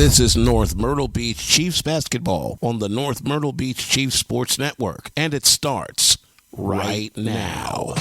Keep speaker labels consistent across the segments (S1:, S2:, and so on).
S1: This is North Myrtle Beach Chiefs basketball on the North Myrtle Beach Chiefs Sports Network, and it starts right now.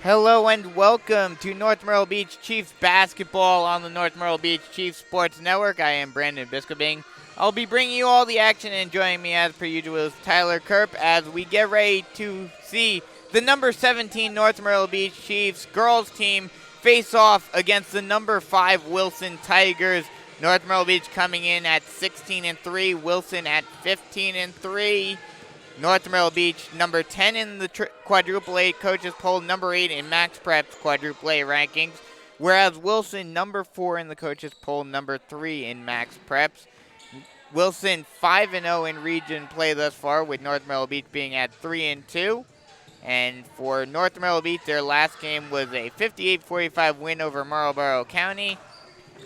S2: Hello and welcome to North Myrtle Beach Chiefs basketball on the North Myrtle Beach Chiefs Sports Network. I am Brandon Biskobing. I'll be bringing you all the action, and joining me as per usual is Tyler Kerp as we get ready to see the number 17 North Myrtle Beach Chiefs girls team face off against the number 5 Wilson Tigers. North Myrtle Beach coming in at 16-3, Wilson at 15-3. North Myrtle Beach, number 10 in the quadruple A coaches poll, number 8 in Max Prep's quadruple A rankings, whereas Wilson, number 4 in the coaches poll, number 3 in Max Prep's. Wilson 5-0 in region play thus far, with North Myrtle Beach being at 3-2. And for North Myrtle Beach, their last game was a 58-45 win over Marlborough County.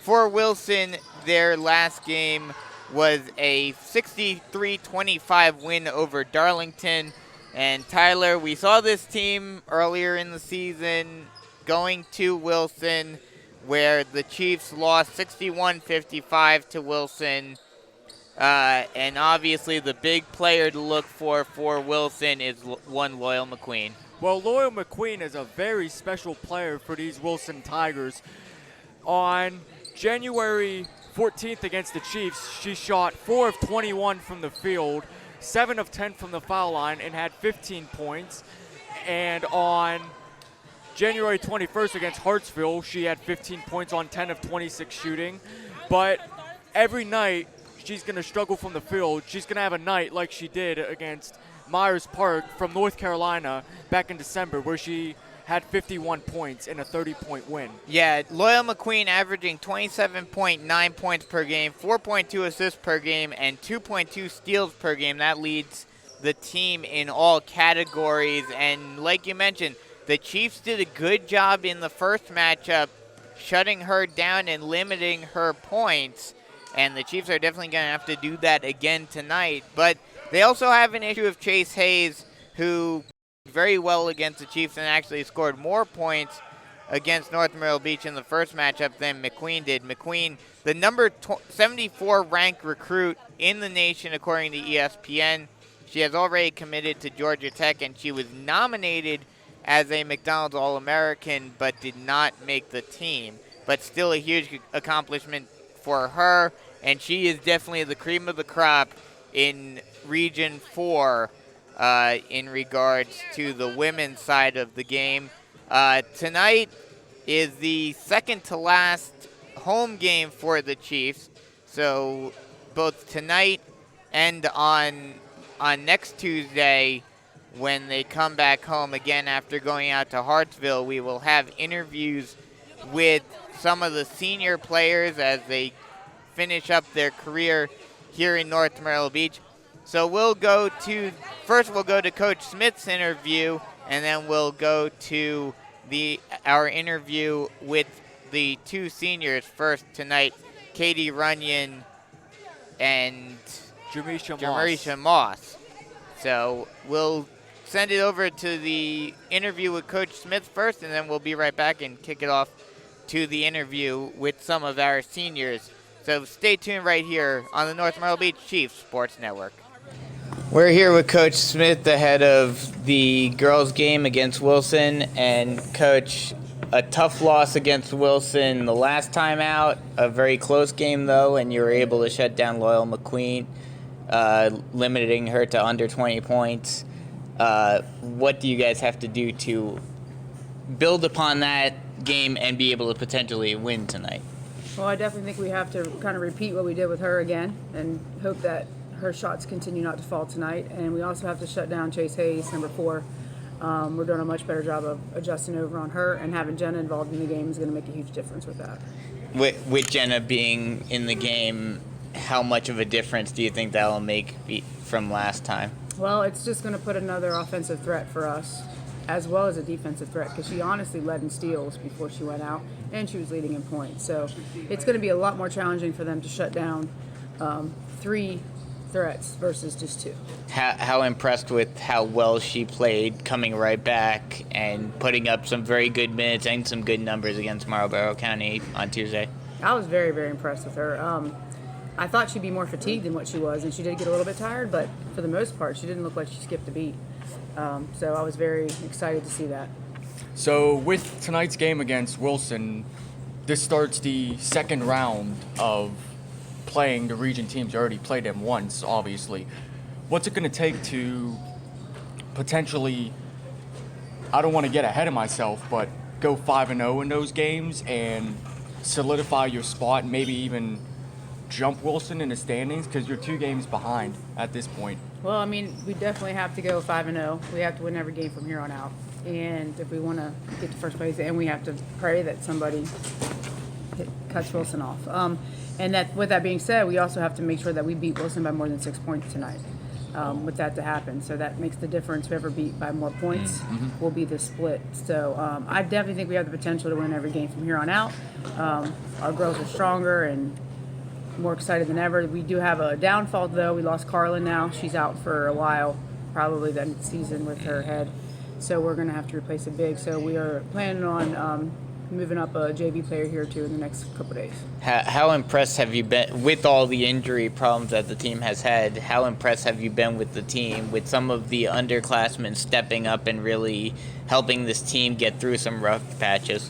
S2: For Wilson, their last game was a 63-25 win over Darlington. And Tyler, we saw this team earlier in the season going to Wilson, where the Chiefs lost 61-55 to Wilson. And obviously the big player to look for Wilson is one Loyal McQueen.
S3: Well, Loyal McQueen is a very special player for these Wilson Tigers. On January 14th against the Chiefs, she shot 4 of 21 from the field, 7 of 10 from the foul line, and had 15 points. And on January 21st against Hartsville, she had 15 points on 10 of 26 shooting. But every night, she's going to struggle from the field. She's going to have a night like she did against Myers Park from North Carolina back in December, where she had 51 points in a 30-point win.
S2: Yeah, Loyal McQueen averaging 27.9 points per game, 4.2 assists per game, and 2.2 steals per game. That leads the team in all categories. And like you mentioned, the Chiefs did a good job in the first matchup shutting her down and limiting her points. And the Chiefs are definitely going to have to do that again tonight. But they also have an issue of Chase Hayes, who very well against the Chiefs and actually scored more points against North Myrtle Beach in the first matchup than McQueen did. McQueen, the number 74 ranked recruit in the nation according to ESPN. She has already committed to Georgia Tech, and she was nominated as a McDonald's All-American but did not make the team. But still a huge accomplishment for her, and she is definitely the cream of the crop in Region 4 in regards to the women's side of the game. Tonight is the second to last home game for the Chiefs. So both tonight and on next Tuesday, when they come back home again after going out to Hartsville, we will have interviews with some of the senior players as they finish up their career here in North Myrtle Beach. So we'll go to Coach Smith's interview, and then we'll go to our interview with the two seniors first tonight, Katie Runyon and Jamisha Moss. So we'll send it over to the interview with Coach Smith first, and then we'll be right back and kick it off to the interview with some of our seniors. So stay tuned right here on the North Myrtle Beach Chiefs Sports Network. We're here with Coach Smith ahead of the girls' game against Wilson. And, Coach, a tough loss against Wilson the last time out, a very close game, though, and you were able to shut down Loyal McQueen, limiting her to under 20 points. What do you guys have to do to build upon that game and be able to potentially win tonight?
S4: Well, I definitely think we have to kind of repeat what we did with her again and hope that her shots continue not to fall tonight. And we also have to shut down Chase Hayes, number 4. We're doing a much better job of adjusting over on her, and having Jenna involved in the game is going to make a huge difference with that.
S2: With Jenna being in the game, how much of a difference do you think that will make from last time?
S4: Well, it's just going to put another offensive threat for us, as well as a defensive threat, because she honestly led in steals before she went out, and she was leading in points. So it's going to be a lot more challenging for them to shut down 3 threats versus just 2.
S2: How impressed with how well she played, coming right back and putting up some very good minutes and some good numbers against Marlborough County on Tuesday?
S4: I was very, very impressed with her. I thought she'd be more fatigued than what she was, and she did get a little bit tired, but for the most part, she didn't look like she skipped a beat. So I was very excited to see that.
S3: So with tonight's game against Wilson, this starts the second round of playing the region teams. You already played them once, obviously. What's it going to take to potentially, I don't want to get ahead of myself, but go 5-0 in those games and solidify your spot, maybe even jump Wilson in the standings, because you're 2 games behind at this point?
S4: Well, I mean, we definitely have to go 5-0. We have to win every game from here on out. And if we want to get to first place, and we have to pray that somebody cuts Wilson off. And that, with that being said, we also have to make sure that we beat Wilson by more than 6 points tonight. With that to happen, so that makes the difference. Whoever beat by more points will be the split. So I definitely think we have the potential to win every game from here on out. Our girls are stronger and more excited than ever. We do have a downfall, though. We lost Carlin now. She's out for a while, probably the end of the season with her head. So we're going to have to replace a big. So we are planning on moving up a JV player here, too, in the next couple days.
S2: How impressed have you been with all the injury problems that the team has had? How impressed have you been with the team, with some of the underclassmen stepping up and really helping this team get through some rough patches?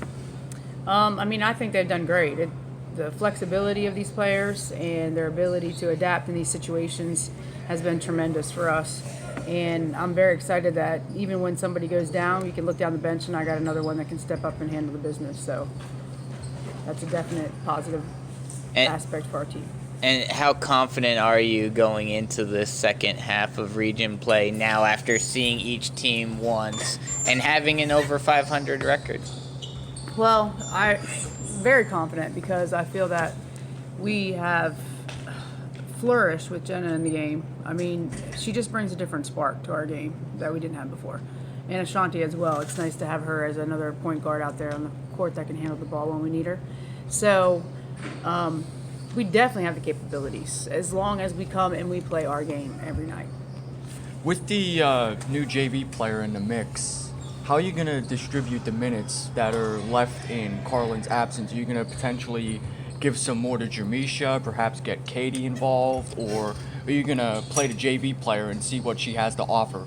S4: I mean, I think they've done great. The flexibility of these players and their ability to adapt in these situations has been tremendous for us. And I'm very excited that even when somebody goes down, you can look down the bench and I got another one that can step up and handle the business. So that's a definite positive aspect for our team.
S2: And how confident are you going into the second half of region play now, after seeing each team once and having an over 500 record?
S4: Well, I'm very confident because I feel that we have flourished with Jenna in the game. I mean, she just brings a different spark to our game that we didn't have before. And Ashanti as well. It's nice to have her as another point guard out there on the court that can handle the ball when we need her. So we definitely have the capabilities as long as we come and we play our game every night.
S3: With the new JV player in the mix, how are you going to distribute the minutes that are left in Carlin's absence? Are you going to potentially give some more to Jamisha, perhaps get Katie involved, or are you going to play the JV player and see what she has to offer?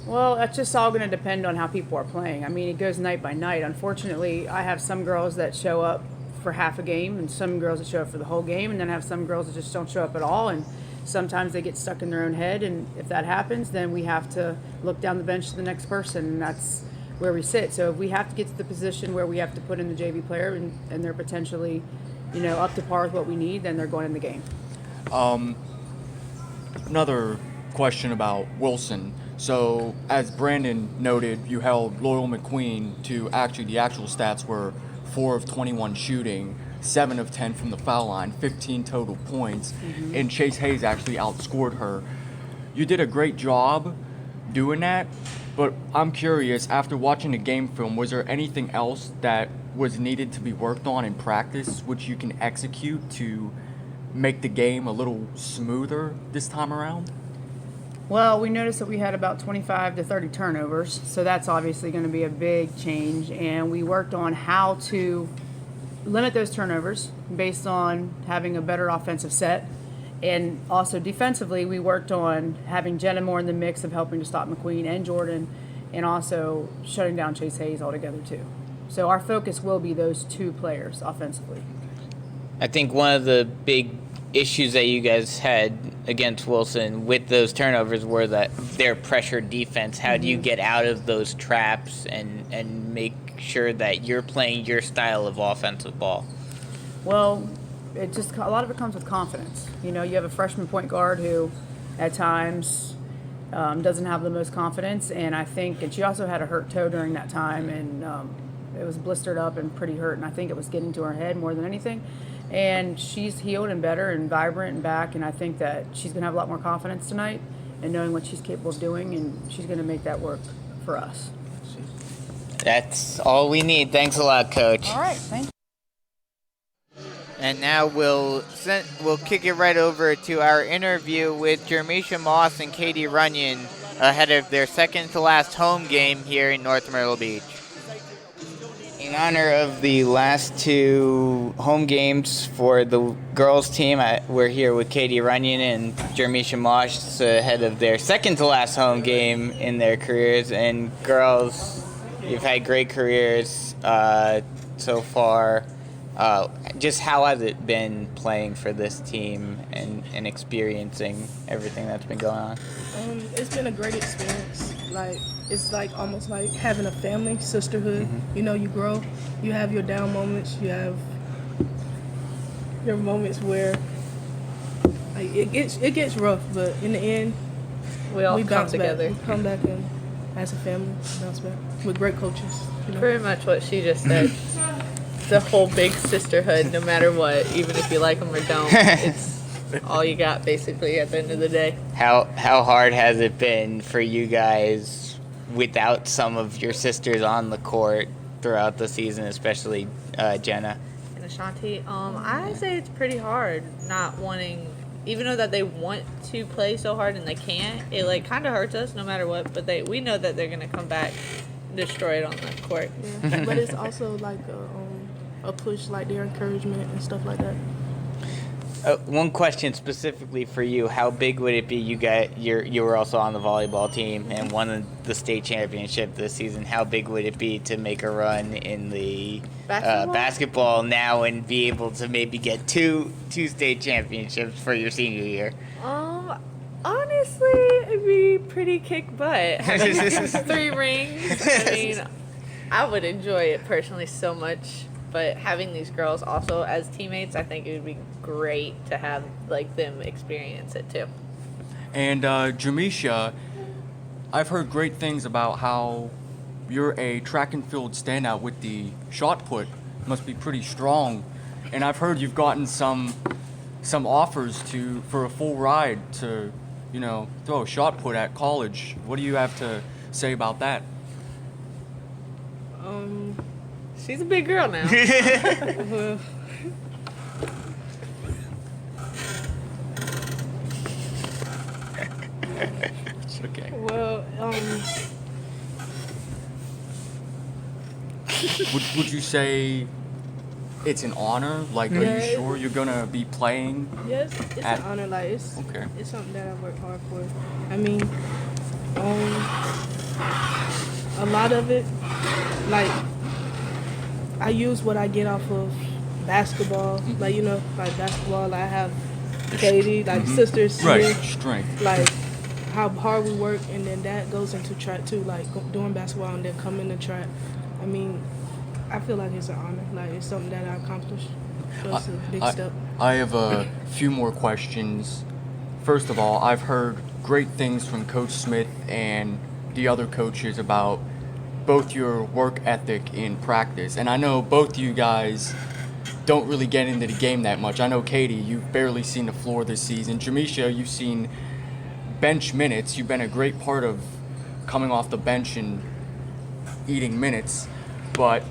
S4: Well, that's just all going to depend on how people are playing. I mean, it goes night by night. Unfortunately, I have some girls that show up for half a game and some girls that show up for the whole game, and then I have some girls that just don't show up at all, and sometimes they get stuck in their own head, and if that happens, then we have to look down the bench to the next person, and that's where we sit. So if we have to get to the position where we have to put in the JV player and they're potentially, up to par with what we need, then they're going in the game.
S3: Another question about Wilson. So, as Brandon noted, you held Loyal McQueen to the actual stats were 4 of 21 shooting, 7 of 10 from the foul line, 15 total points, and Chase Hayes actually outscored her. You did a great job doing that, but I'm curious, after watching the game film, was there anything else that was needed to be worked on in practice, which you can execute to make the game a little smoother this time around?
S4: Well, we noticed that we had about 25 to 30 turnovers, so that's obviously going to be a big change, and we worked on how to limit those turnovers based on having a better offensive set. And also defensively, we worked on having Jenna more in the mix of helping to stop McQueen and Jordan, and also shutting down Chase Hayes altogether too. So our focus will be those 2 players offensively.
S2: I think one of the big issues that you guys had against Wilson with those turnovers were that their pressure defense. How do you get out of those traps and make sure that you're playing your style of offensive ball?
S4: Well, a lot of it comes with confidence. You have a freshman point guard who at times doesn't have the most confidence, and she also had a hurt toe during that time, and it was blistered up and pretty hurt, and I think it was getting to her head more than anything. And she's healed and better and vibrant and back, and I think that she's going to have a lot more confidence tonight and knowing what she's capable of doing, and she's going to make that work for us.
S2: That's all we need. Thanks a lot, Coach.
S4: All right, thank you.
S2: And now we'll kick it right over to our interview with Jermisha Moss and Katie Runyon ahead of their second to last home game here in North Myrtle Beach. In honor of the last two home games for the girls team, we're here with Katie Runyon and Jermisha Moss ahead of their second to last home game in their careers. And girls, you've had great careers so far. Just how has it been playing for this team and experiencing everything that's been going on?
S5: It's been a great experience. It's almost like having a family, sisterhood.
S2: Mm-hmm.
S5: You know, you grow, you have your down moments, you have your moments where it gets rough, but in the end,
S6: we all come
S5: bounce
S6: together.
S5: back. We come back and as a family, bounce back with great coaches. You know?
S6: Pretty much what she just said. The whole big sisterhood, no matter what, even if you like them or don't, it's all you got basically at the end of the day.
S2: How hard has it been for you guys without some of your sisters on the court throughout the season, especially Jenna?
S6: And Ashanti, I say it's pretty hard not wanting, even though that they want to play so hard and they can't, it kind of hurts us no matter what, but we know that they're going to come back and destroy it on the court.
S5: Yeah. But it's also a push, their encouragement and stuff like that.
S2: One question specifically for you: how big would it be? You were also on the volleyball team and won the state championship this season. How big would it be to make a run in the basketball now and be able to maybe get two state championships for your senior year?
S6: Honestly, it'd be pretty kick butt. Having 3 rings. I mean, I would enjoy it personally so much. But having these girls also as teammates, I think it would be great to have them experience it too.
S3: And Jermisha, I've heard great things about how you're a track and field standout with the shot put. Must be pretty strong. And I've heard you've gotten some offers for a full ride to, throw a shot put at college. What do you have to say about that?
S6: She's a big girl now.
S5: Well,
S3: It's okay.
S5: well,
S3: Would you say it's an honor? Are you
S5: Yeah.
S3: sure you're gonna be playing?
S5: yes, it's
S3: At-
S5: an honor. It's
S3: Okay.
S5: it's something that I work hard for. I mean, a lot of it, I use what I get off of basketball. Basketball, I have Katie, sisters
S3: Right.
S5: here.
S3: Strength.
S5: How hard we work, and then that goes into track too, doing basketball and then coming to track. I mean, I feel like it's an honor. It's something that I accomplished. So it's a big step.
S3: I have a few more questions. First of all, I've heard great things from Coach Smith and the other coaches about both your work ethic in practice. And I know both you guys don't really get into the game that much. I know, Katie, you've barely seen the floor this season. Jermisha, you've seen bench minutes. You've been a great part of coming off the bench and eating minutes. But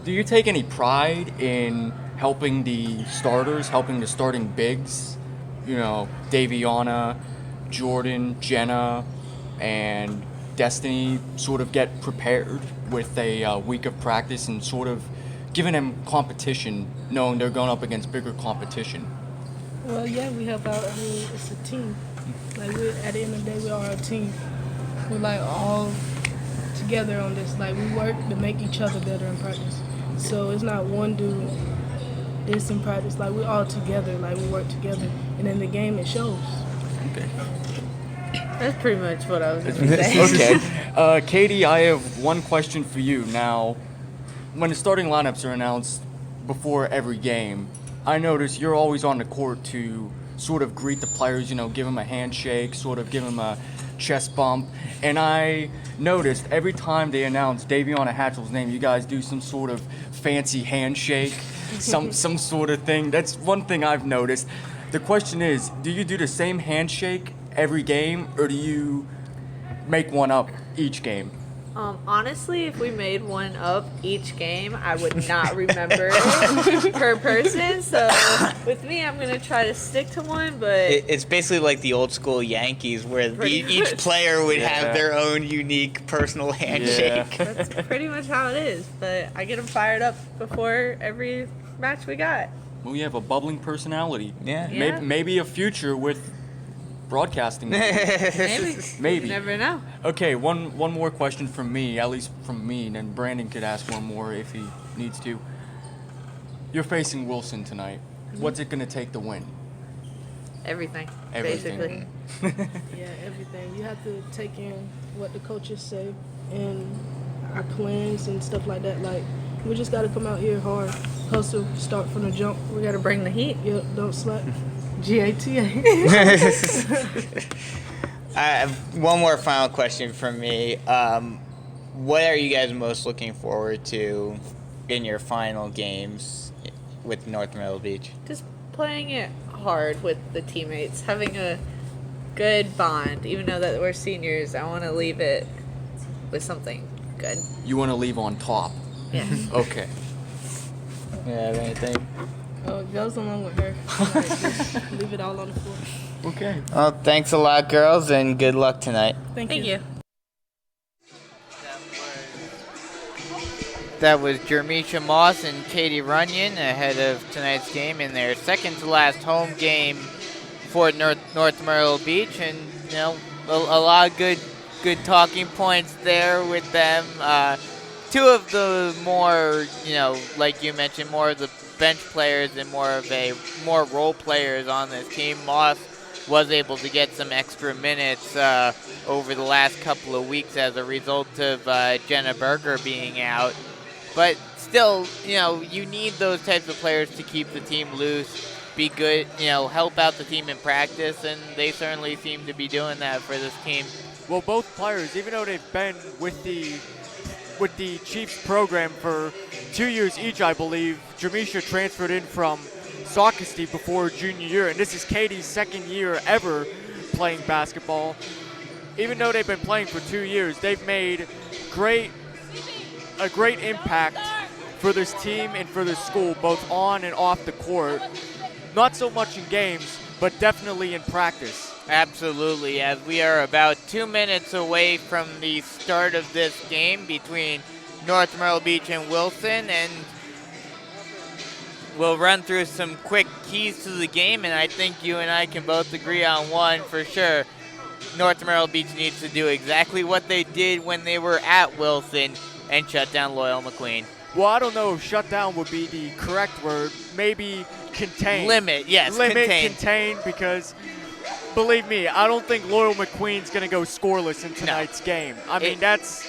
S3: do you take any pride in helping the starters, helping the starting bigs? Daviana, Jordan, Jenna, and Destiny sort of get prepared with a week of practice and sort of giving them competition, knowing they're going up against bigger competition.
S5: Well, yeah, we help out. I mean, it's a team. We're, at the end of the day, we are a team. We're all together on this. We work to make each other better in practice. So it's not one dude this in practice. We're all together. We work together. And in the game, it shows.
S3: Okay.
S6: That's pretty much what I was going to say.
S3: Okay. Katie, I have one question for you. Now, when the starting lineups are announced before every game, I notice you're always on the court to sort of greet the players, give them a handshake, sort of give them a chest bump. And I noticed every time they announce Daviana Hatchell's name, you guys do some sort of fancy handshake. some sort of thing. That's one thing I've noticed. The question is, do you do the same handshake every game, or do you make one up each game?
S6: Honestly, if we made one up each game, I would not remember it per person. So with me, I'm going to try to stick to one, but
S2: It's basically like the old school Yankees where each player would have their own unique personal handshake.
S6: that's pretty much how it is. But I get them fired up before every match we got.
S3: Well, you have a bubbling personality.
S2: Yeah.
S6: Yeah.
S3: Maybe a future with broadcasting.
S6: Maybe. You never know.
S3: Okay, one more question from me, at least from me, and then Brandon could ask one more if he needs to. You're facing Wilson tonight. What's it going to take to win?
S6: Everything.
S3: Everything.
S6: Basically.
S5: Yeah, everything. You have to take in what the coaches say and our plans and stuff like that. Like, we just got to come out here hard, hustle, start from the jump.
S6: We got to bring the heat.
S5: Yep, don't slack. GATA.
S2: One more final question from me. What are you guys most looking forward to in your final games with North Myrtle Beach?
S6: Just playing it hard with the teammates, having a good bond. Even though that we're seniors, I want to leave it with something good.
S3: You want to leave on top?
S6: Yeah.
S3: Okay.
S2: You have anything?
S5: Oh, it goes along with her. Like, just leave it all on the floor.
S3: Okay.
S2: Well, thanks a lot, girls, and good luck tonight.
S5: Thank
S6: Thank you.
S2: That was Jermisha Moss and Katie Runyon ahead of tonight's game in their second to last home game for North Myrtle Beach, and you know a lot of good talking points there with them. Two of the more, like you mentioned, more of the bench players and more role players on this team. Moss was able to get some extra minutes over the last couple of weeks as a result of Jenna Berger being out. But still, you need those types of players to keep the team loose, be good, help out the team in practice, and they certainly seem to be doing that for this team.
S3: Well, both players, even though they've been with the Chiefs program for 2 years each, I believe, Jermisha transferred in from Saukesty before junior year, and this is Katie's second year ever playing basketball. Even though they've been playing for 2 years, they've made a great impact for this team and for this school, both on and off the court. Not so much in games, but definitely in practice.
S2: Absolutely, as we are about 2 minutes away from the start of this game between North Myrtle Beach and Wilson, and we'll run through some quick keys to the game, and I think you and I can both agree on one for sure. North Myrtle Beach needs to do exactly what they did when they were at Wilson and shut down Loyal McQueen.
S3: Well, I don't know if shutdown would be the correct word. Maybe contain.
S2: Limit, yes,
S3: contain, because believe me, I don't think Loyal McQueen's going to go scoreless in tonight's game. I mean, that's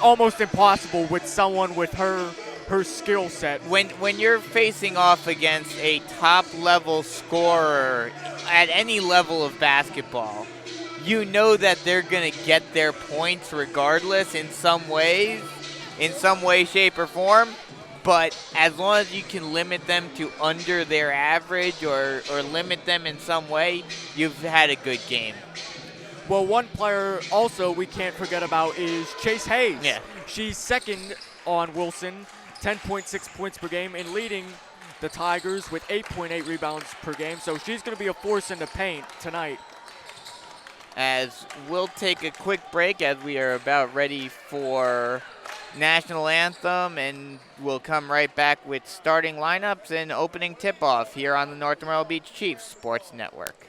S3: almost impossible with someone with her skill set.
S2: When you're facing off against a top-level scorer at any level of basketball, you know that they're going to get their points regardless in some way, shape, or form. But as long as you can limit them to under their average or limit them in some way, you've had a good game.
S3: Well, one player also we can't forget about is Chase Hayes.
S2: Yeah.
S3: She's second on Wilson, 10.6 points per game, and leading the Tigers with 8.8 rebounds per game. So she's going to be a force in the paint tonight.
S2: As we'll take a quick break as we are about ready for National Anthem, and we'll come right back with starting lineups and opening tip-off here on the North Myrtle Beach Chiefs Sports Network.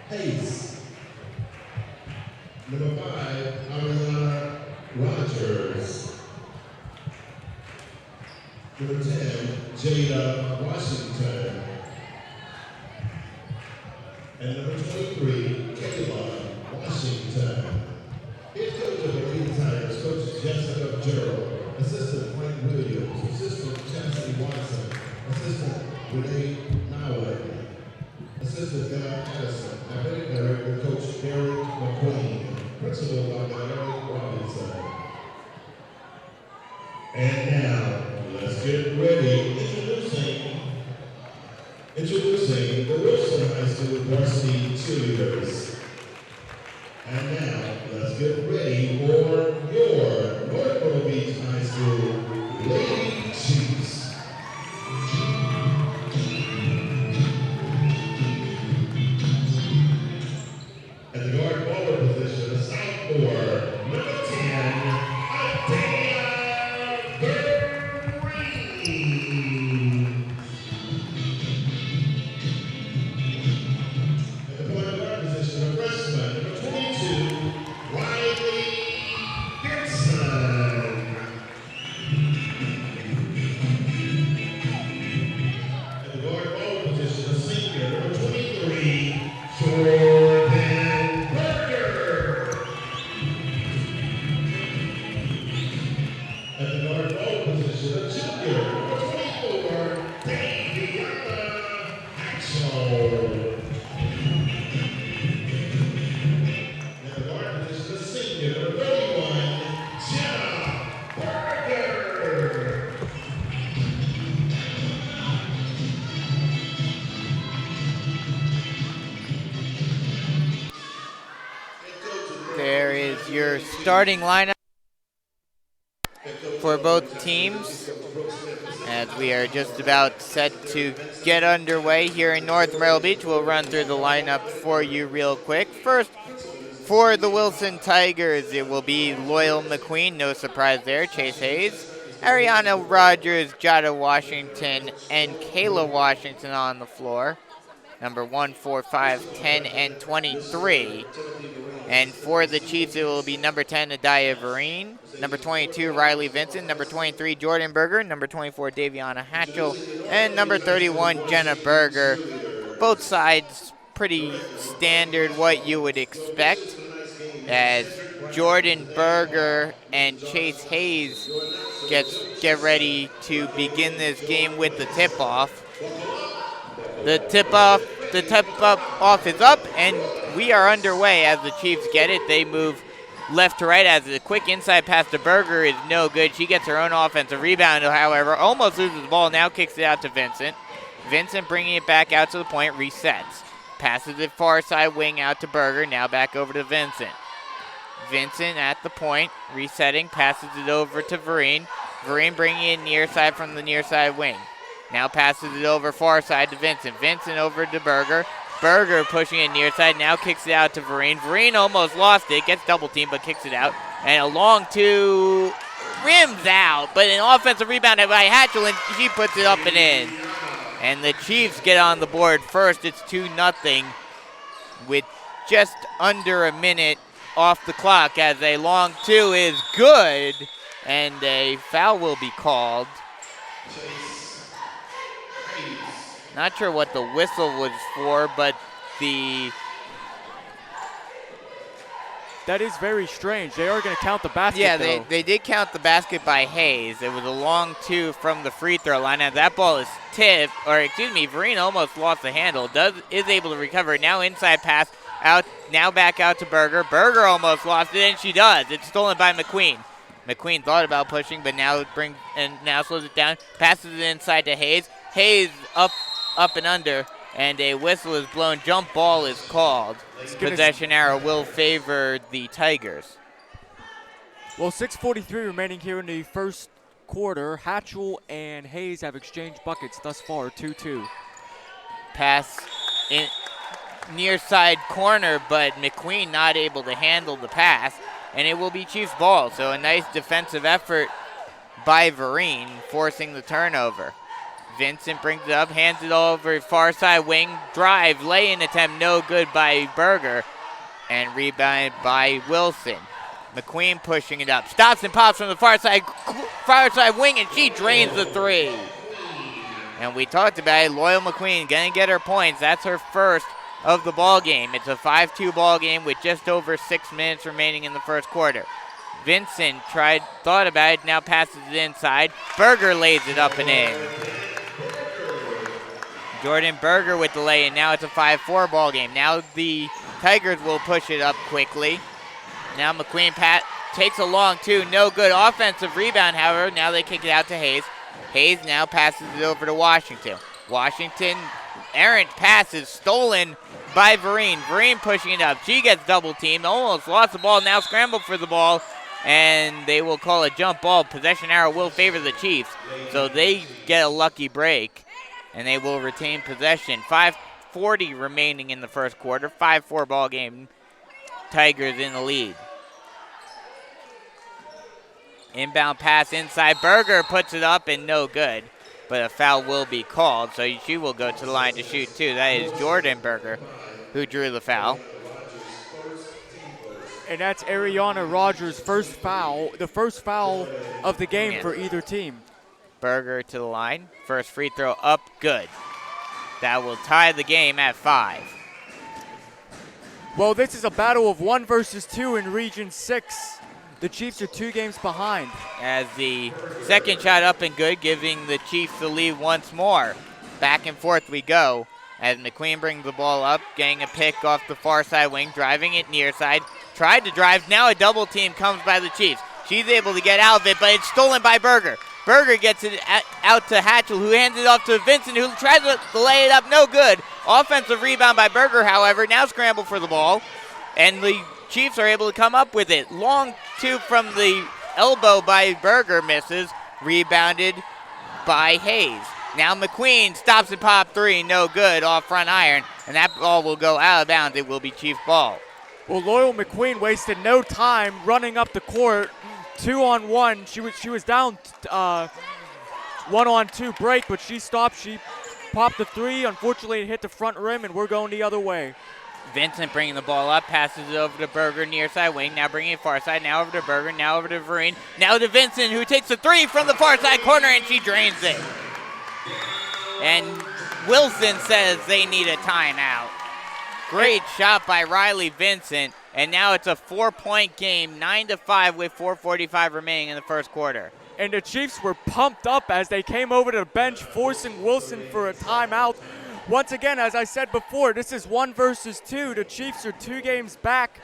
S7: Hayes. Number 5, Ariana Rogers. Number 10, Jada Washington. And number 23, Kayla Washington. Head coach of the Lady Tigers, Coach Jessica Gerald. Assistant Frank Williams. Assistant Chastity Watson. Assistant Renee Nowell. Assistant Deb Addison. Athletic Director Coach Derek McQueen. Principal Dr. Eric Robinson. And now, let's get ready. Introducing the Wilson High School varsity cheerleaders. And now, let's get ready for your North Myrtle Beach High School Lady Chiefs. At the guard forward position, the sophomore, number 10, Adea Green. At the point guard position, a freshman, number 22, Riley Gibson. At the guard forward position, a senior, number 23, Jordan Berger. At the guard forward position, a junior, number 24, Daviana Axel. At the guard position, a senior, number 31, Jenna Berger.
S2: There is your starting lineup for both teams as we are just about set to get underway here in North Myrtle Beach. We'll run through the lineup for you real quick. First, for the Wilson Tigers, it will be Loyal McQueen, no surprise there, Chase Hayes, Ariana Rogers, Jada Washington, and Kayla Washington on the floor. Number 1, 4, 5, 10, and 23. And for the Chiefs, it will be number 10, Adaya Vereen, number 22, Riley Vincent, number 23, Jordan Berger, number 24, Daviana Hatchell, and number 31, Jenna Berger. Both sides pretty standard what you would expect, as Jordan Berger and Chase Hayes get ready to begin this game with the tip-off. The tip-off is up, and we are underway as the Chiefs get it. They move left to right as the quick inside pass to Berger is no good. She gets her own offensive rebound, however, almost loses the ball, now kicks it out to Vincent. Vincent bringing it back out to the point, resets. Passes it far side wing out to Berger, now back over to Vincent. Vincent at the point, resetting, passes it over to Vereen. Vereen bringing it near side from the near side wing. Now passes it over far side to Vincent. Vincent over to Berger. Berger pushing it near side, now kicks it out to Vereen. Vereen almost lost it, gets double teamed, but kicks it out. And a long two, rims out, but an offensive rebound by Hatchell, and she puts it up and in. And the Chiefs get on the board first. It's 2-0 with just under a minute off the clock, as a long two is good, and a foul will be called. Not sure what the whistle was for, but
S3: that is very strange. They are going to count the basket,
S2: yeah,
S3: though.
S2: they did count the basket by Hayes. It was a long two from the free throw line. Now that ball is tipped, or excuse me, Vereen almost lost the handle. Is able to recover. Now inside pass out. Now back out to Berger. Berger almost lost it, and she does. It's stolen by McQueen. McQueen thought about pushing, but now slows it down. Passes it inside to Hayes. Hayes up and under, and a whistle is blown. Jump ball is called. Possession arrow will favor the Tigers.
S3: Well, 6:43 remaining here in the first quarter. Hatchell and Hayes have exchanged buckets thus far, 2-2.
S2: Pass in near side corner, but McQueen not able to handle the pass, and it will be Chiefs ball. So a nice defensive effort by Vereen, forcing the turnover. Vincent brings it up, hands it over far side wing, drive, lay-in attempt, no good by Berger, and rebounded by Wilson. McQueen pushing it up, stops and pops from the far side wing, and she drains the three. And we talked about it, Loyal McQueen gonna get her points. That's her first of the ball game. It's a 5-2 ball game with just over 6 minutes remaining in the first quarter. Vincent thought about it, now passes it inside. Berger lays it up and in. Jordan Berger with the lay-in. Now it's a 5-4 ball game. Now the Tigers will push it up quickly. Now McQueen takes a long two, no good. Offensive rebound, however. Now they kick it out to Hayes. Hayes now passes it over to Washington. Washington, errant passes stolen by Vereen. Vereen pushing it up. She gets double teamed, almost lost the ball, now scrambled for the ball, and they will call a jump ball. Possession arrow will favor the Chiefs, so they get a lucky break, and they will retain possession. 5:40 remaining in the first quarter. 5-4 ball game. Tigers in the lead. Inbound pass inside. Berger puts it up and no good, but a foul will be called, so she will go to the line to shoot too. That is Jordan Berger who drew the foul.
S3: And that's Ariana Rogers' first foul, the first foul of the game for either team.
S2: Berger to the line. First free throw up, good. That will tie the game at 5.
S3: Well, this is a battle of 1 versus 2 in Region 6. The Chiefs are 2 games behind.
S2: As the second shot up and good, giving the Chiefs the lead once more. Back and forth we go as McQueen brings the ball up, getting a pick off the far side wing, driving it near side. Tried to drive, now a double team comes by the Chiefs. She's able to get out of it, but it's stolen by Berger. Berger gets it out to Hatchell, who hands it off to Vincent, who tries to lay it up, no good. Offensive rebound by Berger, however, now scramble for the ball, and the Chiefs are able to come up with it. Long two from the elbow by Berger, misses. Rebounded by Hayes. Now McQueen stops and pop three, no good, off front iron, and that ball will go out of bounds. It will be Chief ball.
S3: Well, Loyal McQueen wasted no time running up the court, 2-on-1. She was down 1-on-2 break, but she stopped. She popped the three. Unfortunately, it hit the front rim, and we're going the other way.
S2: Vincent bringing the ball up, passes it over to Berger near side wing, now bringing it far side, now over to Berger, now over to Vereen, now to Vincent, who takes the three from the far side corner, and she drains it. And Wilson says they need a timeout. Great shot by Riley Vincent, and now it's a 4-point game, 9-5 with 4:45 remaining in the first quarter.
S3: And the Chiefs were pumped up as they came over to the bench, forcing Wilson for a timeout. Once again, as I said before, this is 1 versus 2. The Chiefs are 2 games back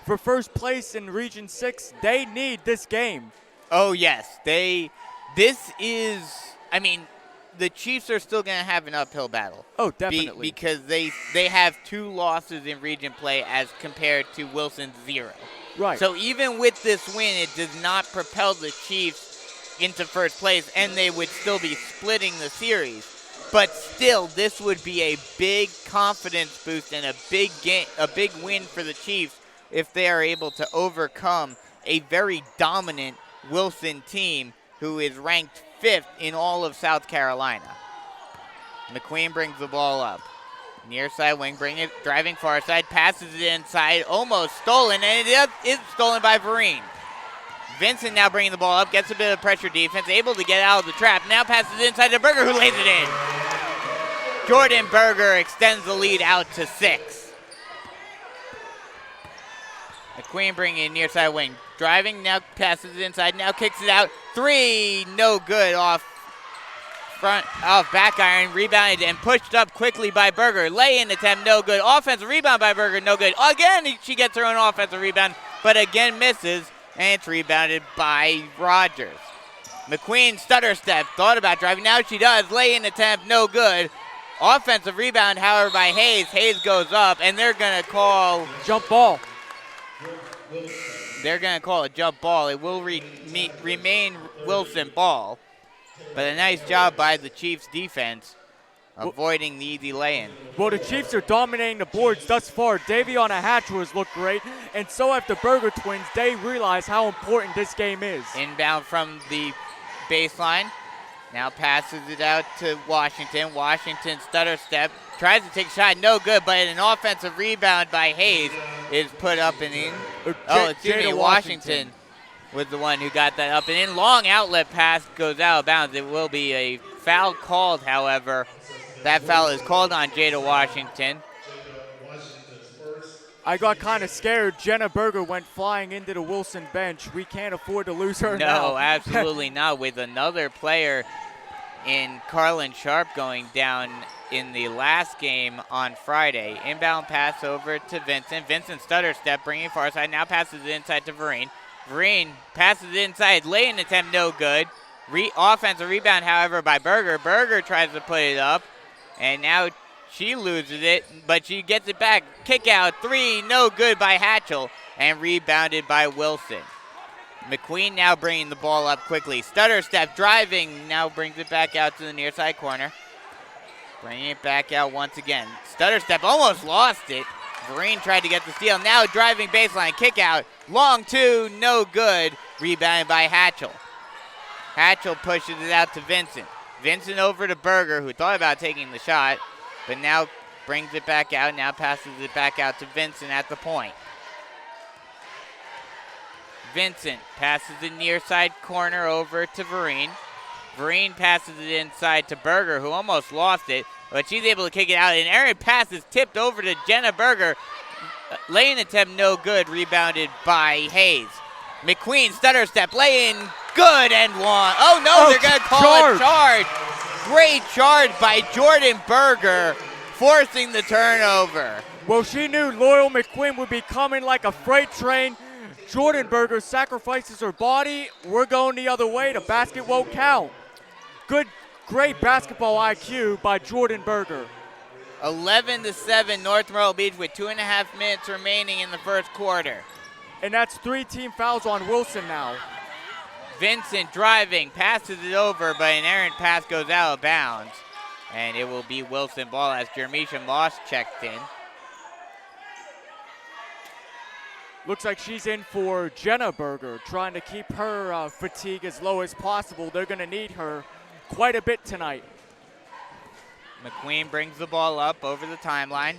S3: for first place in Region 6. They need this game.
S2: Oh, yes. The Chiefs are still going to have an uphill battle.
S3: Oh, definitely.
S2: Because they have 2 losses in region play as compared to Wilson's 0.
S3: Right.
S2: So even with this win, it does not propel the Chiefs into first place, and they would still be splitting the series. But still, this would be a big confidence boost and a big win for the Chiefs if they are able to overcome a very dominant Wilson team who is ranked 5th in all of South Carolina. McQueen brings the ball up. Near side wing, driving far side, passes it inside, almost stolen, and it is stolen by Vereen. Vincent now bringing the ball up, gets a bit of pressure defense, able to get out of the trap, now passes it inside to Berger, who lays it in. Jordan Berger extends the lead out to 6. McQueen bringing in near side wing. Driving, now passes it inside, now kicks it out. 3, no good, off back iron, rebounded and pushed up quickly by Berger. Lay-in attempt, no good. Offensive rebound by Berger, no good. Again, she gets her own offensive rebound, but again misses, and it's rebounded by Rogers. McQueen stutter step, thought about driving, now she does. Lay-in attempt, no good. Offensive rebound, however, by Hayes. Hayes goes up, and they're going to call
S3: jump ball.
S2: They're going to call a jump ball. It will remain Wilson ball. But a nice job by the Chiefs defense avoiding the easy lay-in.
S3: Well, the Chiefs are dominating the boards thus far. Daviana Hatcher has looked great, and so have the Berger twins. They realize how important this game is.
S2: Inbound from the baseline. Now passes it out to Washington. Washington stutter step. Tries to take a shot. No good, but an offensive rebound by Hayes is put up and in.
S3: Jada
S2: Washington was the one who got that up and in. Long outlet pass goes out of bounds. It will be a foul called, however. That foul is called on Jada Washington.
S3: I got kind of scared. Jenna Berger went flying into the Wilson bench. We can't afford to lose her now.
S2: No, absolutely not. With another player in Carlin Sharp going down in the last game on Friday. Inbound pass over to Vincent. Vincent stutter step, bringing far side. Now passes it inside to Vereen. Vereen passes it inside. Lay-in attempt, no good. Offensive rebound, however, by Berger. Berger tries to put it up, and now she loses it, but she gets it back. Kick out, three, no good by Hatchell, and rebounded by Wilson. McQueen now bringing the ball up quickly. Stutter step, driving, now brings it back out to the near side corner. Bringing it back out once again. Stutter step, almost lost it. Vereen tried to get the steal. Now driving baseline, kick out. Long two, no good. Rebounded by Hatchell. Hatchell pushes it out to Vincent. Vincent over to Berger, who thought about taking the shot, but now brings it back out. Now passes it back out to Vincent at the point. Vincent passes the near side corner over to Vereen. Vereen passes it inside to Berger, who almost lost it, but she's able to kick it out. An errant pass is tipped over to Jenna Berger. Lay-in attempt, no good. Rebounded by Hayes. McQueen, stutter step, lay-in, good and one. Oh, no, they're going to call a charge. Great charge by Jordan Berger, forcing the turnover.
S3: Well, she knew Loyal McQueen would be coming like a freight train. Jordan Berger sacrifices her body. We're going the other way. The basket won't count. Great basketball IQ by Jordan Berger.
S2: 11-7 North Myrtle Beach with 2.5 minutes remaining in the first quarter.
S3: And that's 3 team fouls on Wilson now.
S2: Vincent driving, passes it over, but an errant pass goes out of bounds. And it will be Wilson ball as Jermisha Moss checked in.
S3: Looks like she's in for Jenna Berger, trying to keep her fatigue as low as possible. They're going to need her quite a bit tonight.
S2: McQueen brings the ball up over the timeline.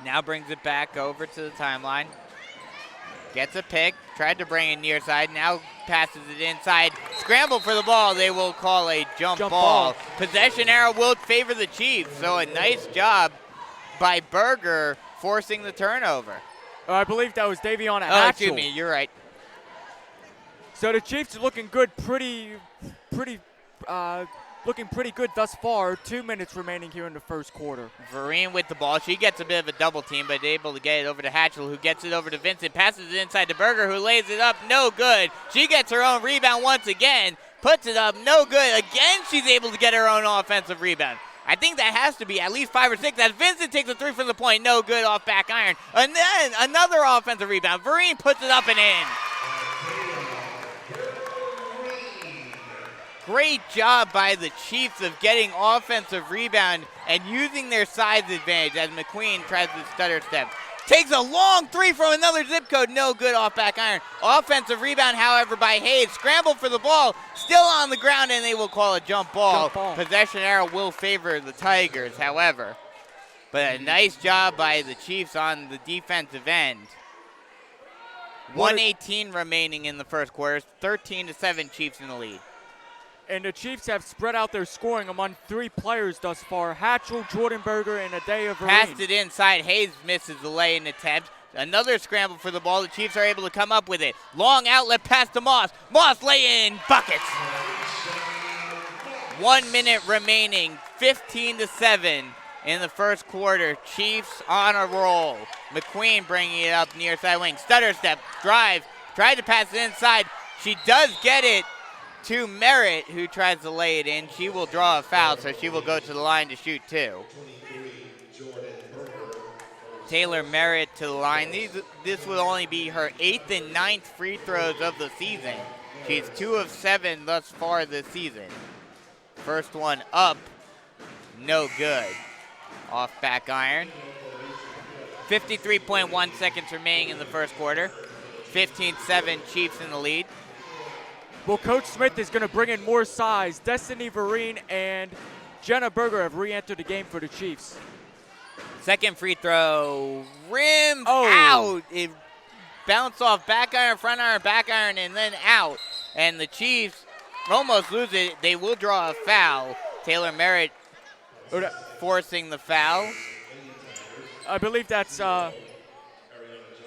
S2: Now brings it back over to the timeline. Gets a pick, tried to bring it near side, now passes it inside. Scramble for the ball, they will call a jump ball. Possession arrow will favor the Chiefs, so a nice job by Berger forcing the turnover.
S3: I believe that was Daviana Hatchell.
S2: Oh, excuse me, you're right.
S3: So the Chiefs are looking good, looking pretty good thus far. 2 minutes remaining here in the first quarter.
S2: Vereen with the ball. She gets a bit of a double team, but able to get it over to Hatchell, who gets it over to Vincent. Passes it inside to Berger, who lays it up. No good. She gets her own rebound once again. Puts it up. No good. Again, she's able to get her own offensive rebound. I think that has to be at least 5 or 6. As Vincent takes a three from the point. No good off back iron. And then another offensive rebound. Vereen puts it up and in. Great job by the Chiefs of getting offensive rebound and using their size advantage as McQueen tries to stutter step. Takes a long three from another zip code. No good off back iron. Offensive rebound, however, by Hayes. Scramble for the ball. Still on the ground, and they will call a jump ball. Possession arrow will favor the Tigers, however. But a nice job by the Chiefs on the defensive end. 1:18 remaining in the first quarter. 13-7 Chiefs in the lead.
S3: And the Chiefs have spread out their scoring among 3 players thus far. Hatchell, Jordan Berger, and Adea Vereen.
S2: Passed it inside. Hayes misses the lay-in attempt. Another scramble for the ball. The Chiefs are able to come up with it. Long outlet pass to Moss. Moss lay-in. Buckets. 1 minute remaining. 15-7 in the first quarter. Chiefs on a roll. McQueen bringing it up near side wing. Stutter step. Drive. Tried to pass it inside. She does get it to Merritt, who tries to lay it in. She will draw a foul, so she will go to the line to shoot 2. Taylor Merritt to the line. This would only be her 8th and 9th free throws of the season. She's 2 of 7 thus far this season. First one up, no good. Off back iron. 53.1 seconds remaining in the first quarter. 15-7 Chiefs in the lead.
S3: Well, Coach Smith is going to bring in more size. Destiny Vereen and Jenna Berger have re-entered the game for the Chiefs.
S2: Second free throw, rimmed
S3: Oh.
S2: out. It bounced off back iron, front iron, back iron, and then out. And the Chiefs almost lose it. They will draw a foul. Taylor Merritt forcing the foul.
S3: I believe that's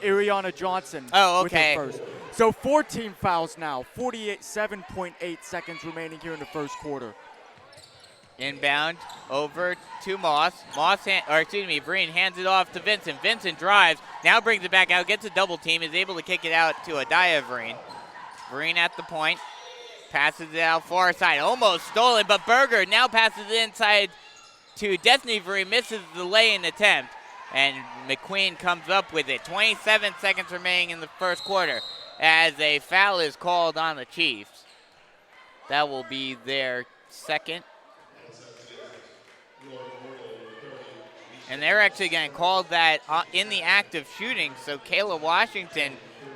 S3: Ariana Johnson.
S2: Oh,
S3: with her
S2: okay.
S3: first. So 14 fouls now. 7.8 seconds remaining here in the first quarter.
S2: Inbound over to Moss. Vereen hands it off to Vincent. Vincent drives, now brings it back out, gets a double team, is able to kick it out to Adaya Vereen. Vereen at the point, passes it out far side, almost stolen, but Berger now passes it inside to Destiny Vereen, misses the lay-in attempt, and McQueen comes up with it. 27 seconds remaining in the first quarter as a foul is called on the Chiefs. That will be their second. And they're actually going to call that in the act of shooting, so Kayla Washington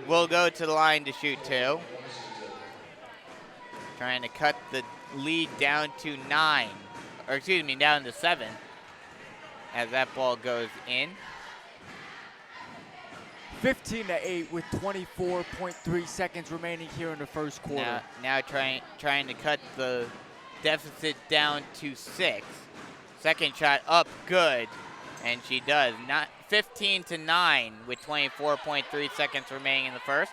S2: will go to the line to shoot 2. Trying to cut the lead down to down to 7 as that ball goes in.
S3: 15-8 with 24.3 seconds remaining here in the first quarter.
S2: Now trying to cut the deficit down to 6. Second shot up, good, and she does. 15-9 with 24.3 seconds remaining in the first.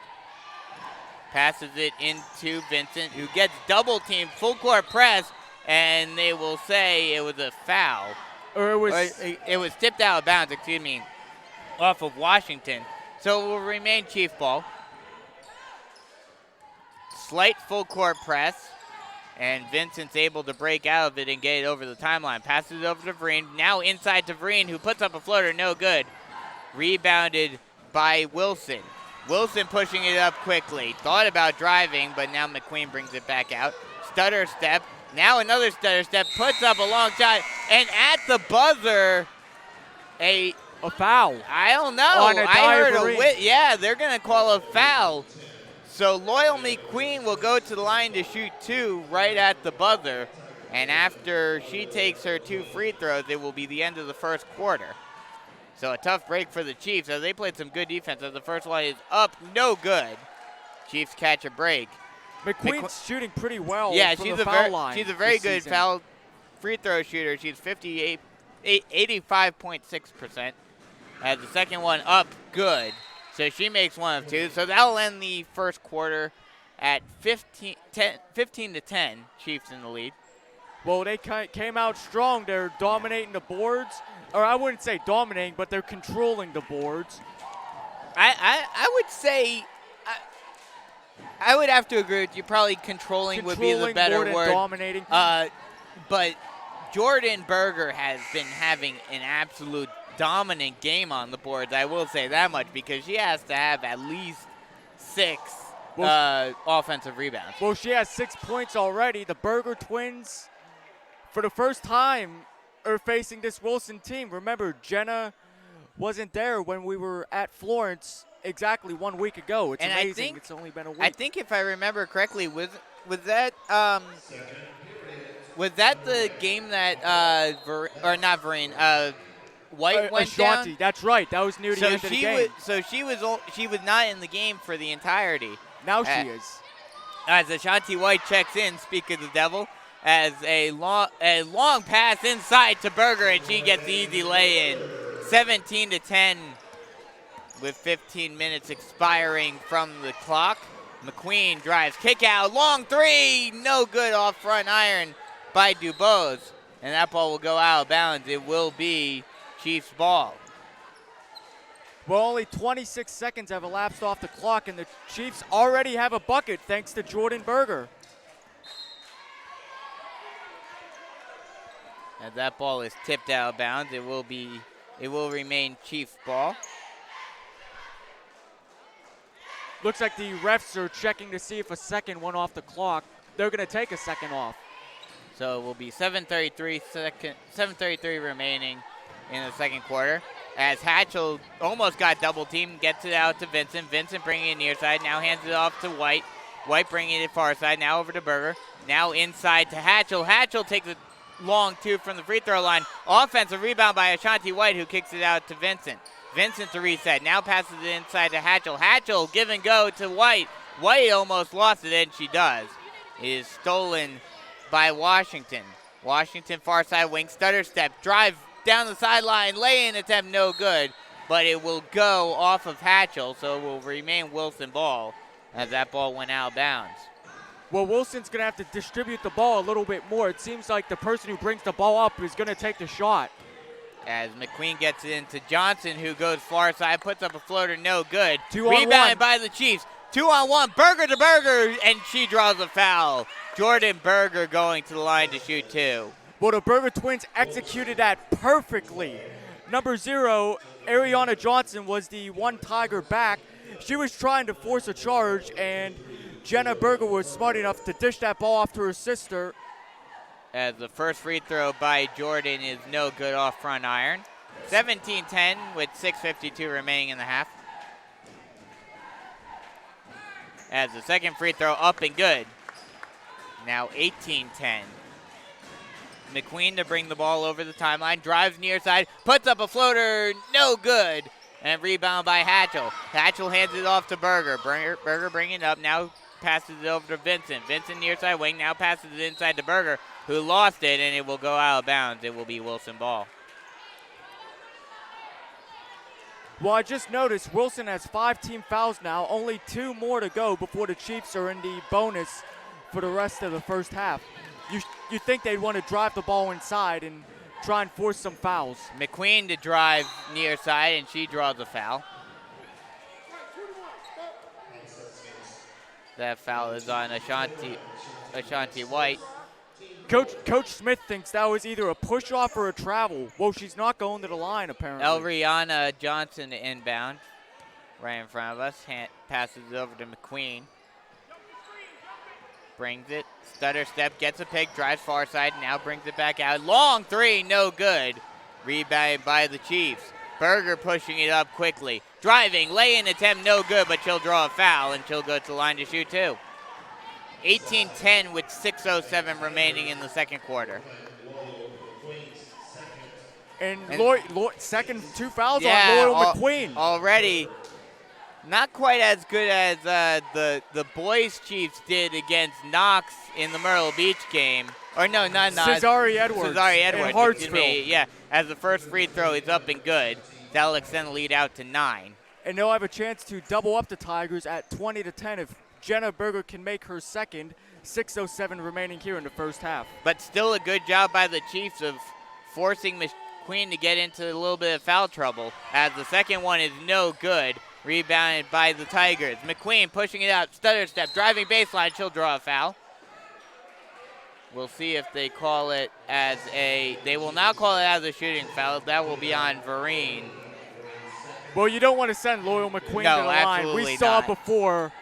S2: Passes it into Vincent, who gets double teamed, full court press, and they will say it was a foul.
S3: Or
S2: it was tipped out of bounds, off of Washington. So it will remain Chief ball. Slight full court press, and Vincent's able to break out of it and get it over the timeline. Passes it over to Vereen. Now inside to Vereen, who puts up a floater, no good. Rebounded by Wilson. Wilson pushing it up quickly. Thought about driving, but now McQueen brings it back out. Stutter step. Now another stutter step. Puts up a long shot. And at the buzzer, a
S3: foul.
S2: I don't know.
S3: On
S2: I heard
S3: Vereen.
S2: yeah, they're going to call a foul. So Loyal McQueen will go to the line to shoot 2 right at the buzzer. And after she takes her 2 free throws, it will be the end of the first quarter. So a tough break for the Chiefs as they played some good defense as the first one is up, no good. Chiefs catch a break.
S3: McQueen's shooting pretty well.
S2: Yeah,
S3: from
S2: she's
S3: the foul line
S2: she's a very
S3: this
S2: good
S3: season.
S2: foul free throw shooter. She's 85.6%. As the second one up, good. So she makes 1 of 2. So that'll end the first quarter at 15 to 10. Chiefs in the lead.
S3: Well, they came out strong. They're dominating the boards. Or I wouldn't say dominating, but they're controlling the boards.
S2: I would say, I would have to agree with you. Probably controlling would be the better
S3: more than
S2: word.
S3: Dominating.
S2: But Jordan Berger has been having an absolute dominant game on the boards. I will say that much because she has to have at least 6 offensive rebounds.
S3: Well, she has 6 points already. The Berger twins, for the first time, are facing this Wilson team. Remember, Jenna wasn't there when we were at Florence exactly 1 week ago. It's amazing. It's only been a week.
S2: I think if I remember correctly, was that the game that not Vereen, White went
S3: Ashanti,
S2: down?
S3: that's right. That was near the end of the game.
S2: She was not in the game for the entirety.
S3: Now she is.
S2: As Ashanti White checks in, speak of the devil, as a long pass inside to Berger, and she gets the easy lay-in. 17 to 10 with 15 minutes expiring from the clock. McQueen drives, kick out, long 3, no good off front iron by Dubose, and that ball will go out of bounds. It will be Chiefs ball.
S3: Well, only 26 seconds have elapsed off the clock, and the Chiefs already have a bucket thanks to Jordan Berger.
S2: As that ball is tipped out of bounds, it will remain Chiefs ball.
S3: Looks like the refs are checking to see if a second went off the clock. They're going to take a second off.
S2: So it will be 7:33 remaining in the second quarter. As Hatchell almost got double teamed, gets it out to Vincent. Vincent bringing it near side, now hands it off to White. White bringing it far side, now over to Berger. Now inside to Hatchell. Hatchell takes a long two from the free throw line. Offensive rebound by Ashanti White, who kicks it out to Vincent. Vincent to reset, now passes it inside to Hatchell. Hatchell give and go to White. White almost lost it, and she does. It is stolen by Washington. Washington far side wing, stutter step, drive down the sideline, lay-in attempt, no good. But it will go off of Hatchell, so it will remain Wilson ball as that ball went out of bounds.
S3: Well, Wilson's going to have to distribute the ball a little bit more. It seems like the person who brings the ball up is going to take the shot.
S2: As McQueen gets it into Johnson, who goes far side, puts up a floater, no good.
S3: 2-on-1.
S2: Rebounded by the Chiefs. 2-on-1, Berger to Berger, and she draws a foul. Jordan Berger going to the line to shoot two.
S3: Well, the Berger twins executed that perfectly. Number 0, Ariana Johnson, was the one Tiger back. She was trying to force a charge, and Jenna Berger was smart enough to dish that ball off to her sister.
S2: As the first free throw by Jordan is no good off front iron. 17-10 with 6:52 remaining in the half. As the second free throw up and good. Now 18-10. McQueen to bring the ball over the timeline, drives near side, puts up a floater, no good. And rebound by Hatchell. Hatchell hands it off to Berger. Berger bringing it up, now passes it over to Vincent. Vincent near side wing, now passes it inside to Berger, who lost it, and it will go out of bounds. It will be Wilson ball.
S3: Well, I just noticed Wilson has 5 team fouls now, only 2 more to go before the Chiefs are in the bonus for the rest of the first half. You think they'd want to drive the ball inside and try and force some fouls.
S2: McQueen to drive near side, and she draws a foul. That foul is on Ashanti White.
S3: Coach Smith thinks that was either a push-off or a travel. Well, she's not going to the line, apparently.
S2: Elriana Johnson inbound, right in front of us. Passes it over to McQueen. Brings it, stutter step, gets a pick, drives far side, now brings it back out. Long three, no good. Rebounded by the Chiefs. Berger pushing it up quickly. Driving, lay-in attempt, no good, but she'll draw a foul, and she'll go to the line to shoot two. 18-10 with 6:07 remaining in the second quarter.
S3: And Lloyd, second 2 fouls on Loyal McQueen.
S2: Already not quite as good as the boys Chiefs did against Knox in the Myrtle Beach game. Or no, not Knox.
S3: Cesare Edwards.
S2: In
S3: Hartsville.
S2: Yeah, as the first free throw is up and good. That'll extend the lead out to 9.
S3: And they'll have a chance to double up the Tigers at 20-10 if Jenna Berger can make her second. 6:07 remaining here in the first half.
S2: But still a good job by the Chiefs of forcing McQueen to get into a little bit of foul trouble, as the second one is no good. Rebounded by the Tigers. McQueen pushing it out, stutter step, driving baseline. She'll draw a foul. We'll see if they call it as they will not call it as a shooting foul. That will be on Vereen.
S3: Well, you don't want to send Loyal McQueen to the line. We saw
S2: not.
S3: Before.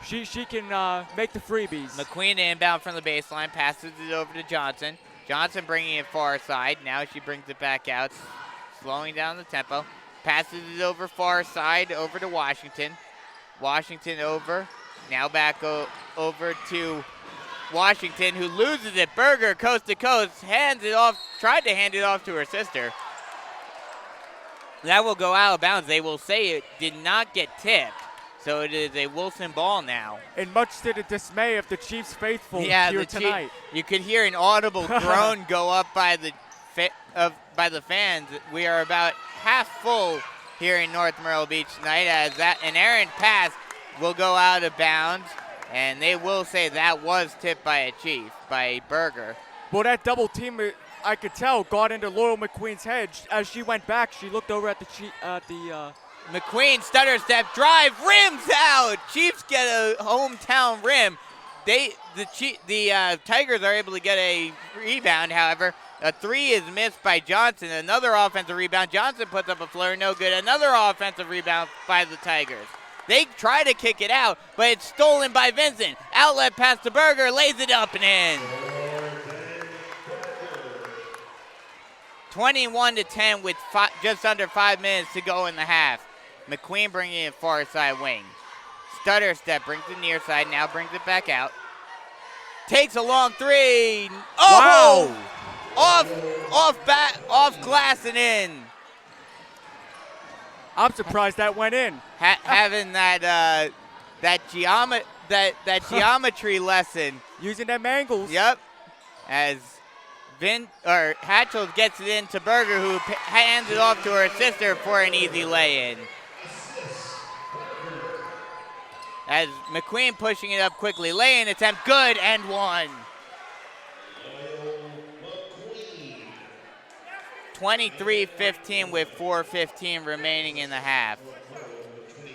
S3: She can make the freebies.
S2: McQueen inbound from the baseline, passes it over to Johnson. Johnson bringing it far side. Now she brings it back out, slowing down the tempo. Passes it over far side, over to Washington. Washington over. Now back over to Washington, who loses it. Berger, coast to coast, hands it off, tried to hand it off to her sister. That will go out of bounds. They will say it did not get tipped. So it is a Wilson ball now.
S3: And much to the dismay of the Chiefs faithful here tonight.
S2: You could hear an audible groan go up by the fans. We are about half full here in North Myrtle Beach tonight, as an errant pass will go out of bounds, and they will say that was tipped by a Chief, by Berger.
S3: Well, that double team, I could tell, got into Loyal McQueen's head. As she went back, she looked over at the
S2: McQueen stutter step, drive, rims out. Chiefs get a hometown rim. The Tigers are able to get a rebound, however. A three is missed by Johnson. Another offensive rebound. Johnson puts up a flare, no good. Another offensive rebound by the Tigers. They try to kick it out, but it's stolen by Vincent. Outlet pass to Berger, lays it up and in. 21-10 with just under 5 minutes to go in the half. McQueen bringing it far side wing. Stutter step, brings it near side, now brings it back out. Takes a long three. Oh!
S3: Wow.
S2: Off glass and in.
S3: I'm surprised that went in.
S2: Having that geometry lesson.
S3: Using them angles.
S2: Yep. As Hatchell gets it in to Berger, who hands it off to her sister for an easy lay-in. As McQueen pushing it up quickly. Lay-in attempt, good, and one. 23-15 with 4:15 remaining in the half.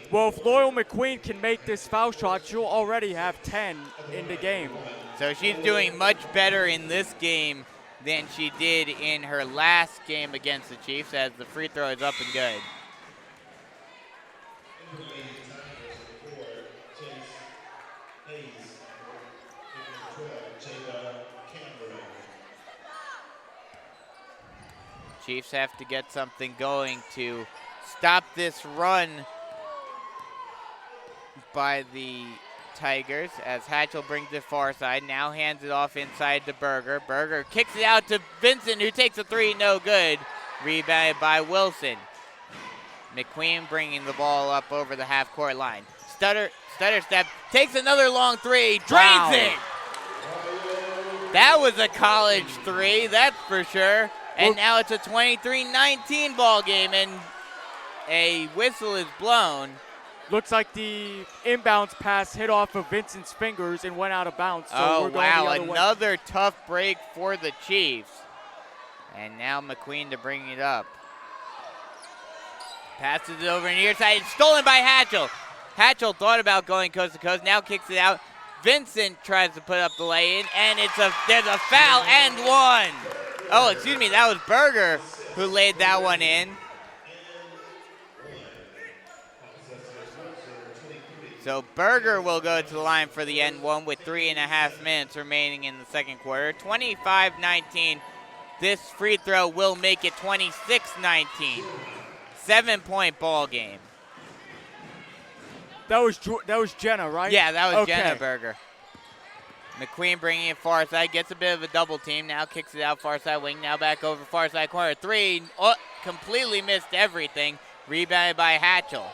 S3: Well, if Loyal McQueen can make this foul shot, she'll already have 10 in the game.
S2: So she's doing much better in this game than she did in her last game against the Chiefs, as the free throw is up and good. Chiefs have to get something going to stop this run by the Tigers, as Hatchell brings it far side, now hands it off inside to Berger. Berger kicks it out to Vincent, who takes a three, no good. Rebounded by Wilson. McQueen bringing the ball up over the half-court line. Stutter step, takes another long three, drains it. That was a college three, that's for sure. And now it's a 23-19 ball game, and a whistle is blown.
S3: Looks like the inbounds pass hit off of Vincent's fingers and went out of bounds. So
S2: oh,
S3: we're going
S2: wow,
S3: the other way.
S2: Another tough break for the Chiefs. And now McQueen to bring it up. Passes it over near side. It's stolen by Hatchell. Hatchell thought about going coast to coast, now kicks it out. Vincent tries to put up the lay-in, and there's a foul and one. Oh, excuse me, that was Berger who laid that one in. So Berger will go to the line for the end one with 3.5 minutes remaining in the second quarter. 25-19. This free throw will make it 26-19. 7-point ball game.
S3: That was Jenna, right?
S2: Yeah, that was
S3: okay.
S2: Jenna Berger. McQueen bringing it far side, gets a bit of a double team, now kicks it out far side wing, now back over far side corner. Three, completely missed everything. Rebounded by Hatchell.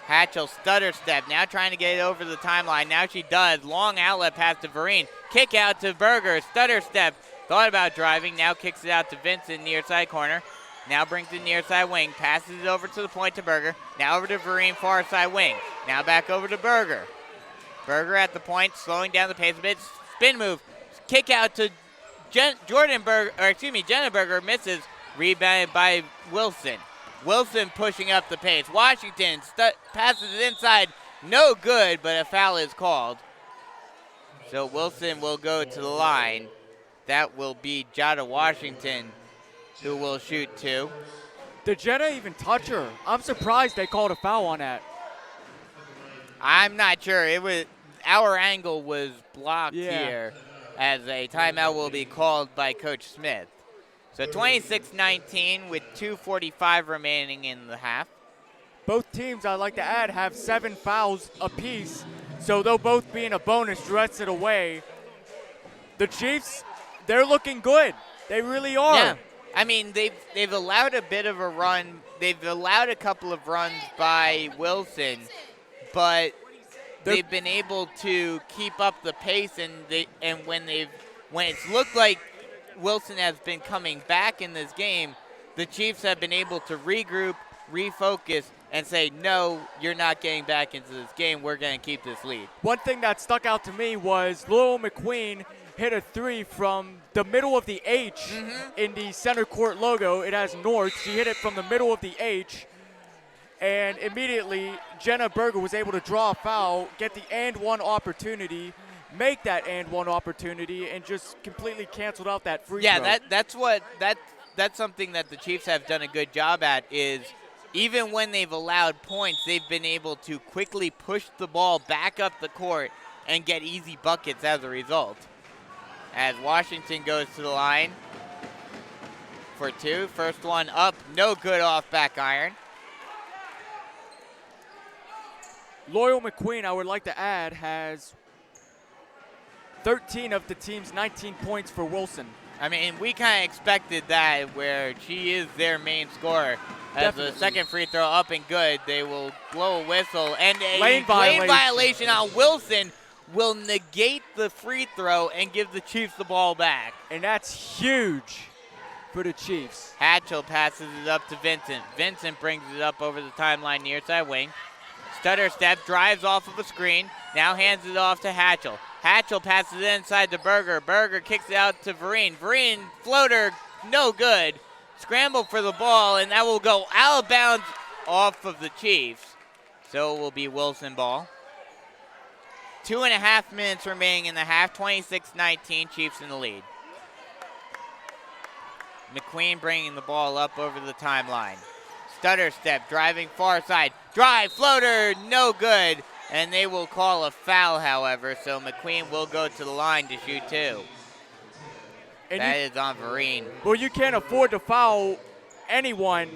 S2: Hatchell stutter step, now trying to get it over the timeline. Now she does. Long outlet pass to Vereen. Kick out to Berger, stutter step. Thought about driving, now kicks it out to Vincent near side corner. Now brings it near side wing, passes it over to the point to Berger. Now over to Vereen, far side wing. Now back over to Berger. Berger at the point, slowing down the pace a bit. Spin move, kick out to Jenna Berger, misses. Rebounded by Wilson. Wilson pushing up the pace. Washington passes it inside, no good, but a foul is called. So Wilson will go to the line. That will be Jada Washington, who will shoot two.
S3: Did Jenna even touch her? I'm surprised they called a foul on that.
S2: I'm not sure. Our angle was blocked here, as a timeout will be called by Coach Smith. So 26-19 with 2:45 remaining in the half.
S3: Both teams, I'd like to add, have 7 fouls apiece, so they'll both be in a bonus the rest of the way. The Chiefs, they're looking good. They really are.
S2: Yeah. I mean, they've allowed a bit of a run. They've allowed a couple of runs by Wilson, but they've been able to keep up the pace, and when it's looked like Wilson has been coming back in this game, the Chiefs have been able to regroup, refocus, and say, no, you're not getting back into this game. We're going to keep this lead.
S3: One thing that stuck out to me was Loyal McQueen hit a three from the middle of the H in the center court logo. It has north. She hit it from the middle of the H. And immediately, Jenna Berger was able to draw a foul, get the and one opportunity, make that and one opportunity, and just completely canceled out that free throw.
S2: Yeah, that's something that the Chiefs have done a good job at, is even when they've allowed points, they've been able to quickly push the ball back up the court and get easy buckets as a result. As Washington goes to the line for two. First one up, no good off back iron.
S3: Loyal McQueen, I would like to add, has 13 of the team's 19 points for Wilson.
S2: I mean, we kind of expected that where she is their main scorer. As
S3: Definitely.
S2: the second free throw up and good, they will blow a whistle. And a
S3: Lane
S2: violation on Wilson will negate the free throw and give the Chiefs the ball back.
S3: And that's huge for the Chiefs.
S2: Hatchell passes it up to Vincent. Vincent brings it up over the timeline near side wing. Stutter step, drives off of a screen, now hands it off to Hatchell. Hatchell passes it inside to Berger. Berger kicks it out to Vereen. Vereen, floater, no good. Scramble for the ball, and that will go out of bounds off of the Chiefs. So it will be Wilson ball. 2.5 minutes remaining in the half, 26-19, Chiefs in the lead. McQueen bringing the ball up over the timeline. Stutter step, driving far side. Drive, floater, no good. And they will call a foul, however, so McQueen will go to the line to shoot two.
S3: And
S2: that is on Vereen.
S3: Well, you can't afford to foul anyone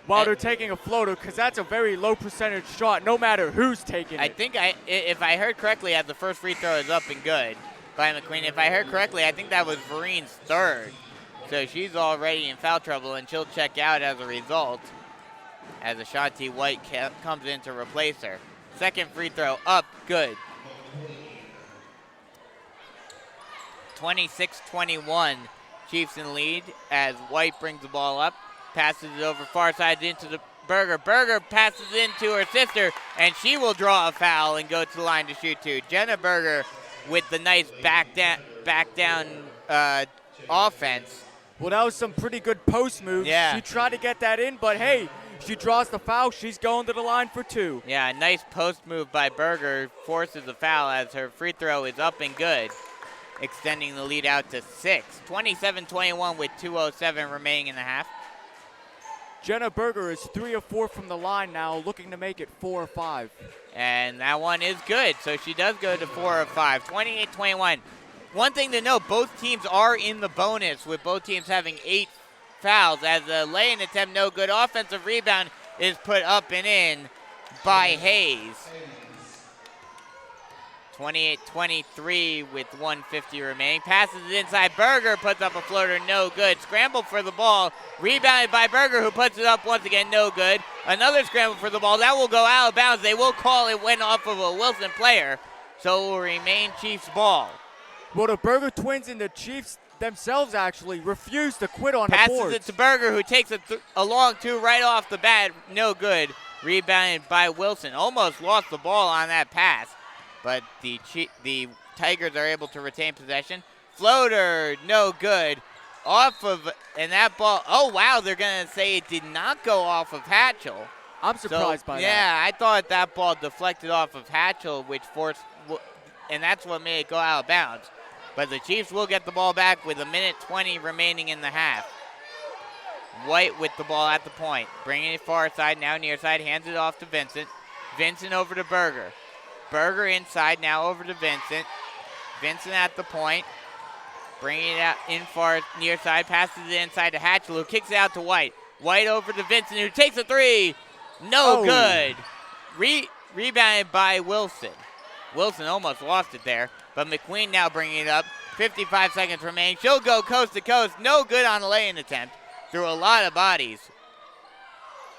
S3: while they're taking a floater because that's a very low percentage shot no matter who's taking it.
S2: I think if I heard correctly, as the first free throw is up and good by McQueen, if I heard correctly, I think that was Vereen's third. So she's already in foul trouble, and she'll check out as a result as Ashanti White comes in to replace her. Second free throw up, good. 26-21, Chiefs in lead as White brings the ball up, passes it over far side into the Berger. Berger passes it into her sister, and she will draw a foul and go to the line to shoot two. Jenna Berger with the nice back down offense.
S3: Well, that was some pretty good post moves.
S2: Yeah.
S3: She tried to get that in, but hey, she draws the foul. She's going to the line for two.
S2: Yeah, a nice post move by Berger forces the foul as her free throw is up and good, extending the lead out to 6. 27-21 with 2:07 remaining in the half.
S3: Jenna Berger is 3 of 4 from the line now, looking to make it 4 of 5.
S2: And that one is good, so she does go to 4 of 5. 28-21. One thing to note, both teams are in the bonus with both teams having 8 fouls as the lay-in attempt no good. Offensive rebound is put up and in by Hayes. 28-23 with 1:50 remaining. Passes it inside. Berger puts up a floater, no good. Scramble for the ball. Rebounded by Berger, who puts it up once again, no good. Another scramble for the ball. That will go out of bounds. They will call it went off of a Wilson player, so it will remain Chiefs ball.
S3: Well, the Berger twins and the Chiefs themselves actually refuse to quit on the boards.
S2: Passes it to Berger, who takes a long two right off the bat, no good. Rebounded by Wilson. Almost lost the ball on that pass, but the Tigers are able to retain possession. Floater, no good. Off of, and that ball, oh wow, they're going to say it did not go off of Hatchell.
S3: I'm surprised by that.
S2: Yeah, I thought that ball deflected off of Hatchell, which forced, and that's what made it go out of bounds. But the Chiefs will get the ball back with 1:20 remaining in the half. White with the ball at the point. Bringing it far side, now near side. Hands it off to Vincent. Vincent over to Berger. Berger inside, now over to Vincent. Vincent at the point. Bringing it out in far near side. Passes it inside to Hatchell, who kicks it out to White. White over to Vincent, who takes a three. No good. Rebounded by Wilson. Wilson almost lost it there, but McQueen now bringing it up. 55 seconds remaining. She'll go coast to coast. No good on the lay-in attempt through a lot of bodies.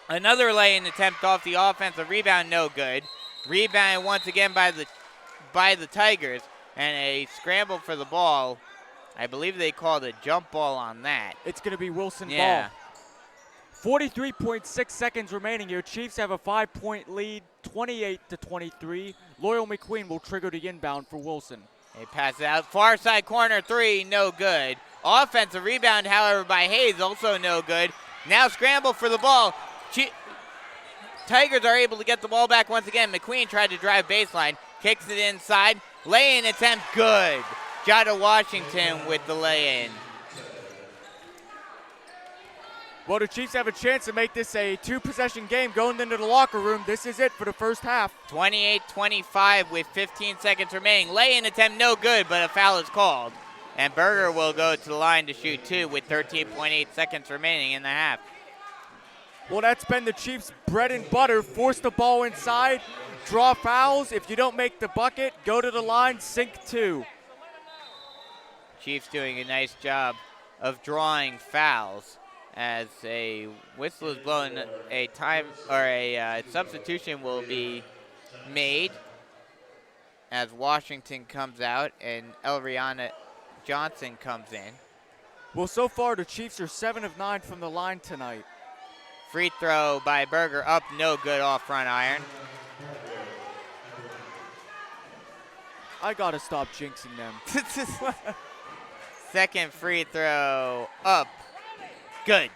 S2: Another lay-in attempt off the offensive rebound, no good. Rebounded once again by the Tigers, and a scramble for the ball. I believe they called a jump ball on that.
S3: It's going to be Wilson
S2: yeah.
S3: ball. 43.6 seconds remaining here. Chiefs have a 5-point lead, 28-23. Loyal McQueen will trigger the inbound for Wilson.
S2: They pass it out. Far side corner three, no good. Offensive rebound, however, by Hayes, also no good. Now scramble for the ball. Tigers are able to get the ball back once again. McQueen tried to drive baseline, kicks it inside. Lay-in attempt, good. Jada Washington with the lay-in.
S3: Well, the Chiefs have a chance to make this a 2-possession game going into the locker room. This is it for the first half.
S2: 28-25 with 15 seconds remaining. Lay-in attempt, no good, but a foul is called. And Berger will go to the line to shoot two with 13.8 seconds remaining in the half.
S3: Well, that's been the Chiefs' bread and butter. Force the ball inside, draw fouls. If you don't make the bucket, go to the line, sink 2.
S2: Chiefs doing a nice job of drawing fouls as a whistle is blown. A time or a substitution will be made as Washington comes out and Elriana Johnson comes in.
S3: Well, so far the Chiefs are 7 of 9 from the line tonight.
S2: Free throw by Berger up, no good off front iron.
S3: I gotta stop jinxing them.
S2: Second free throw up, good.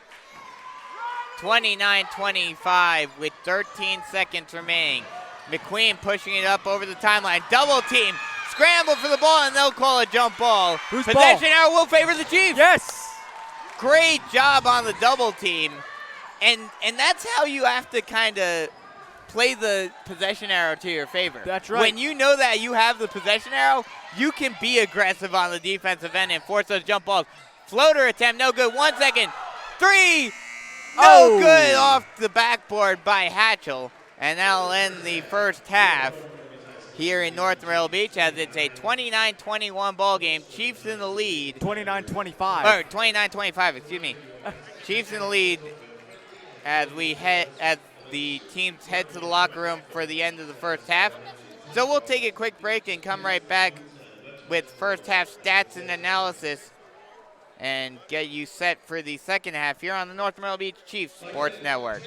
S2: 29-25 with 13 seconds remaining. McQueen pushing it up over the timeline. Double team, scramble for the ball, and they'll call a jump ball.
S3: Who's
S2: Possession
S3: ball?
S2: arrow will favor the Chiefs.
S3: Yes!
S2: Great job on the double team. And that's how you have to kind of play the possession arrow to your favor.
S3: That's right.
S2: When you know that you have the possession arrow, you can be aggressive on the defensive end and force those jump balls. Floater attempt, no good. 1 second. 3, no good off the backboard by Hatchell. And that'll end the first half here in North Myrtle Beach as it's a 29-21 ball game. Chiefs in the lead.
S3: 29-25.
S2: Or 29-25, excuse me. Chiefs in the lead as the teams head to the locker room for the end of the first half. So we'll take a quick break and come right back with first half stats and analysis and get you set for the second half here on the North Myrtle Beach Chiefs Sports Network.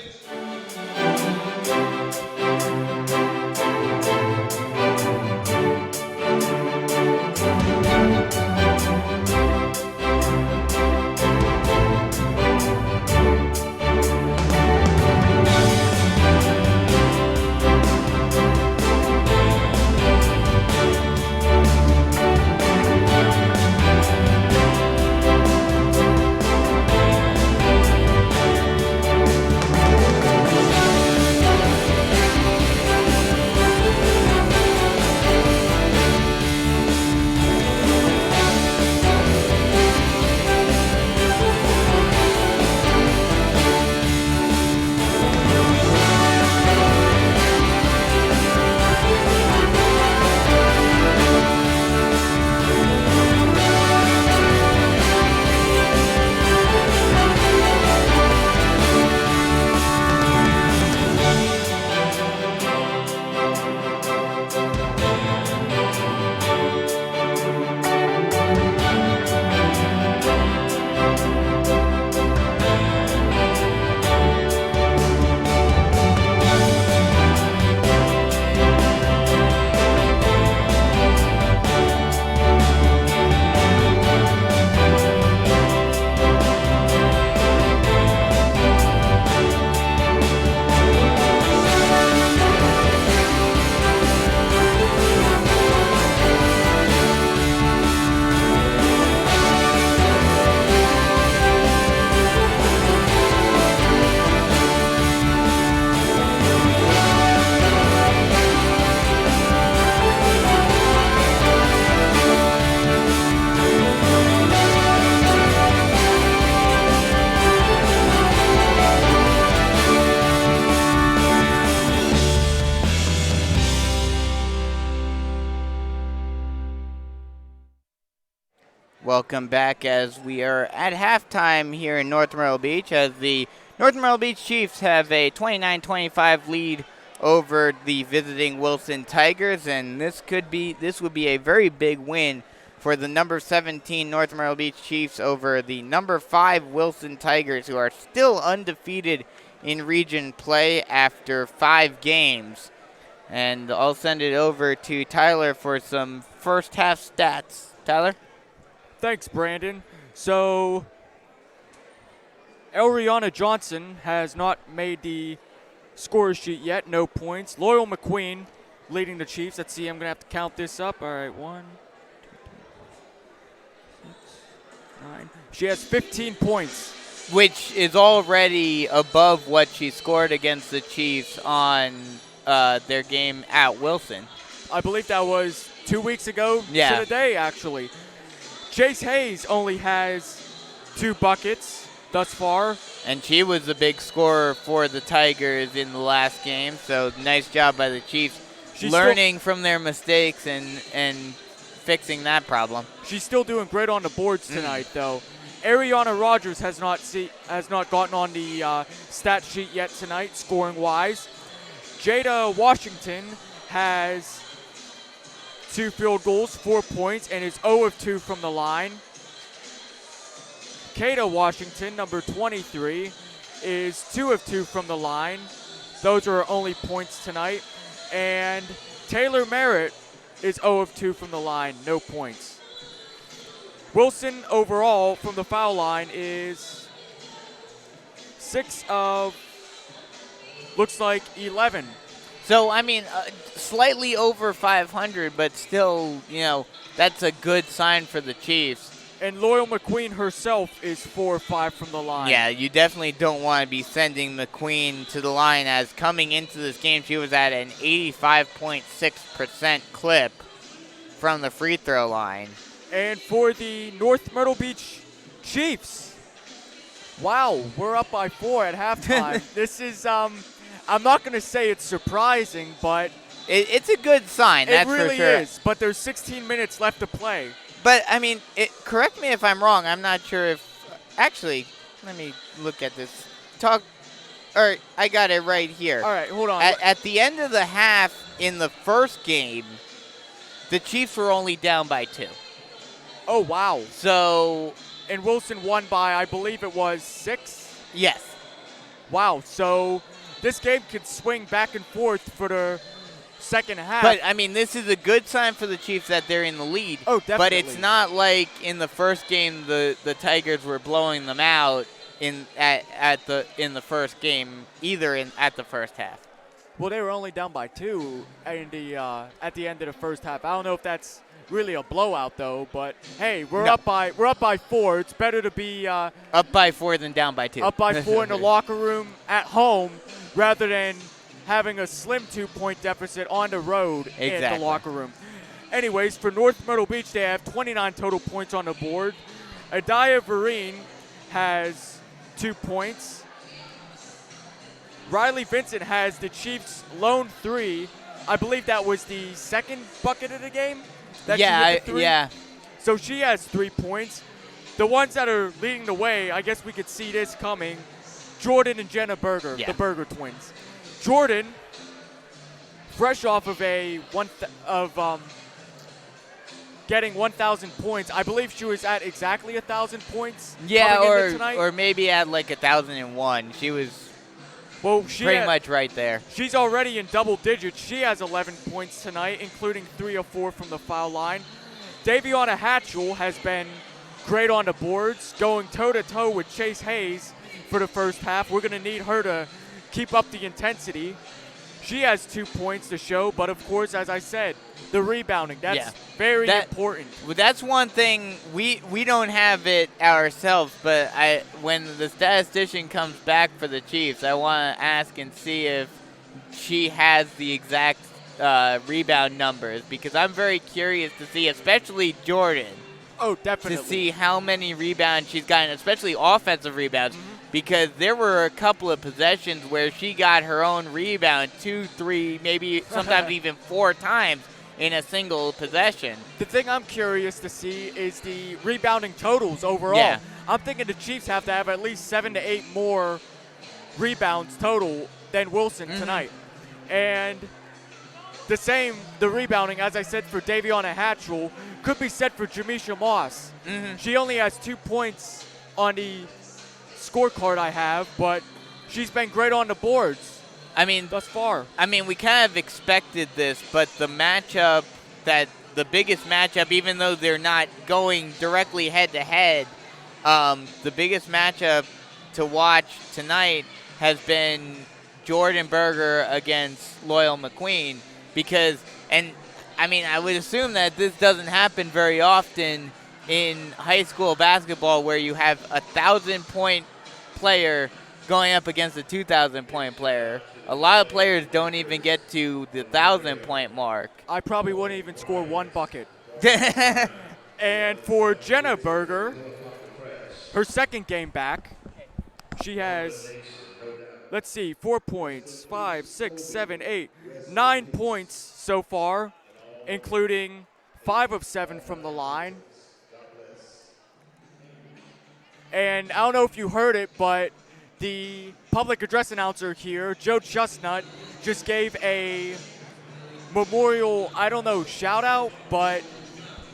S2: Welcome back as we are at halftime here in North Myrtle Beach as the North Myrtle Beach Chiefs have a 29-25 lead over the visiting Wilson Tigers, and this would be a very big win for the number 17 North Myrtle Beach Chiefs over the number 5 Wilson Tigers, who are still undefeated in region play after 5 games. And I'll send it over to Tyler for some first half stats. Tyler?
S3: Thanks, Brandon. So, Elriana Johnson has not made the score sheet yet, no points. Loyal McQueen leading the Chiefs. Let's see, I'm going to have to count this up. All right, 1, 2, 3, 4, 6, 9. She has 15 points.
S2: Which is already above what she scored against the Chiefs on their game at Wilson.
S3: I believe that was 2 weeks ago to the day, actually. Chase Hayes only has 2 buckets. thus far.
S2: And she was the big scorer for the Tigers in the last game, so nice job by the Chiefs learning from their mistakes and fixing that problem.
S3: She's still doing great on the boards tonight, though. Ariana Rogers has not gotten on the stat sheet yet tonight, scoring-wise. Jada Washington has 2 field goals, 4 points, and is 0 of 2 from the line. Kata Washington, number 23, is 2 of 2 from the line. Those are her only points tonight. And Taylor Merritt is 0 of 2 from the line, no points. Wilson overall from the foul line is 6 of, looks like 11.
S2: So, I mean, slightly over 500, but still, that's a good sign for the Chiefs.
S3: And Loyal McQueen herself is 4 or 5 from the line.
S2: Yeah, you definitely don't want to be sending McQueen to the line, as coming into this game, she was at an 85.6% clip from the free throw line.
S3: And for the North Myrtle Beach Chiefs, wow, we're up by 4 at halftime. This is, I'm not going to say it's surprising, but
S2: it's a good sign, that's for sure.
S3: It really is, but there's 16 minutes left to play.
S2: But, I mean, correct me if I'm wrong. I'm not sure if – actually, let me look at this. I got it right here.
S3: All right, hold on.
S2: At the end of the half in the first game, the Chiefs were only down by 2.
S3: Oh, wow.
S2: So –
S3: and Wilson won by, I believe it was 6?
S2: Yes.
S3: Wow, so this game could swing back and forth for the second half.
S2: But, I mean, this is a good sign for the Chiefs that they're in the lead.
S3: Oh, definitely.
S2: But it's not like in the first game the Tigers were blowing them out in the first game, at the first half.
S3: Well, they were only down by 2 at the end of the first half. I don't know if that's really a blowout, though, but hey, we're up by 4. It's better to be
S2: up by 4 than down by 2.
S3: Up by 4 in the locker room at home rather than having a slim 2-point deficit on the road in the locker room. Anyways, for North Myrtle Beach, they have 29 total points on the board. Adaya Vereen has 2 points. Riley Vincent has the Chiefs' lone 3. I believe that was the second bucket of the game.
S2: Yeah.
S3: So she has 3 points. The ones that are leading the way, I guess we could see this coming. Jordan and Jenna Berger, the Berger twins. Jordan, fresh off of getting 1,000 points. I believe she was at exactly 1,000 points.
S2: Yeah, or maybe at like 1,001. She was pretty much right there.
S3: She's already in double digits. She has 11 points tonight, including 3 or 4 from the foul line. Daviana Hatchell has been great on the boards, going toe-to-toe with Chase Hayes for the first half. We're going to need her to keep up the intensity. She has 2 points to show, but of course, as I said, the rebounding, that's very important.
S2: Well, that's one thing, we don't have it ourselves, but when the statistician comes back for the Chiefs, I want to ask and see if she has the exact rebound numbers, because I'm very curious to see, especially Jordan.
S3: Oh, definitely.
S2: To see how many rebounds she's gotten, especially offensive rebounds, because there were a couple of possessions where she got her own rebound 2, 3, maybe sometimes even 4 times in a single possession.
S3: The thing I'm curious to see is the rebounding totals overall.
S2: Yeah.
S3: I'm thinking the Chiefs have to have at least 7 to 8 more rebounds total than Wilson tonight. And the rebounding, as I said, for Daviana Hatchell, could be set for Jamisha Moss. She only has 2 points on the scorecard I have, but she's been great on the boards.
S2: I mean,
S3: thus far.
S2: I mean, we kind of expected this, but the biggest matchup, even though they're not going directly head-to-head, the biggest matchup to watch tonight has been Jordan Berger against Loyal McQueen, I would assume that this doesn't happen very often in high school basketball, where you have a 1,000-point player going up against a 2,000-point player. A lot of players don't even get to the 1,000-point mark.
S3: I probably wouldn't even score 1 bucket. And for Jenna Berger, her second game back, She has, let's see, 4 points, 5, 6, 7, 8, 9 points so far, including 5 of 7 from the line. And I don't know if you heard it, but the public address announcer here, Joe Chestnut, just gave a memorial, I don't know, shout out, but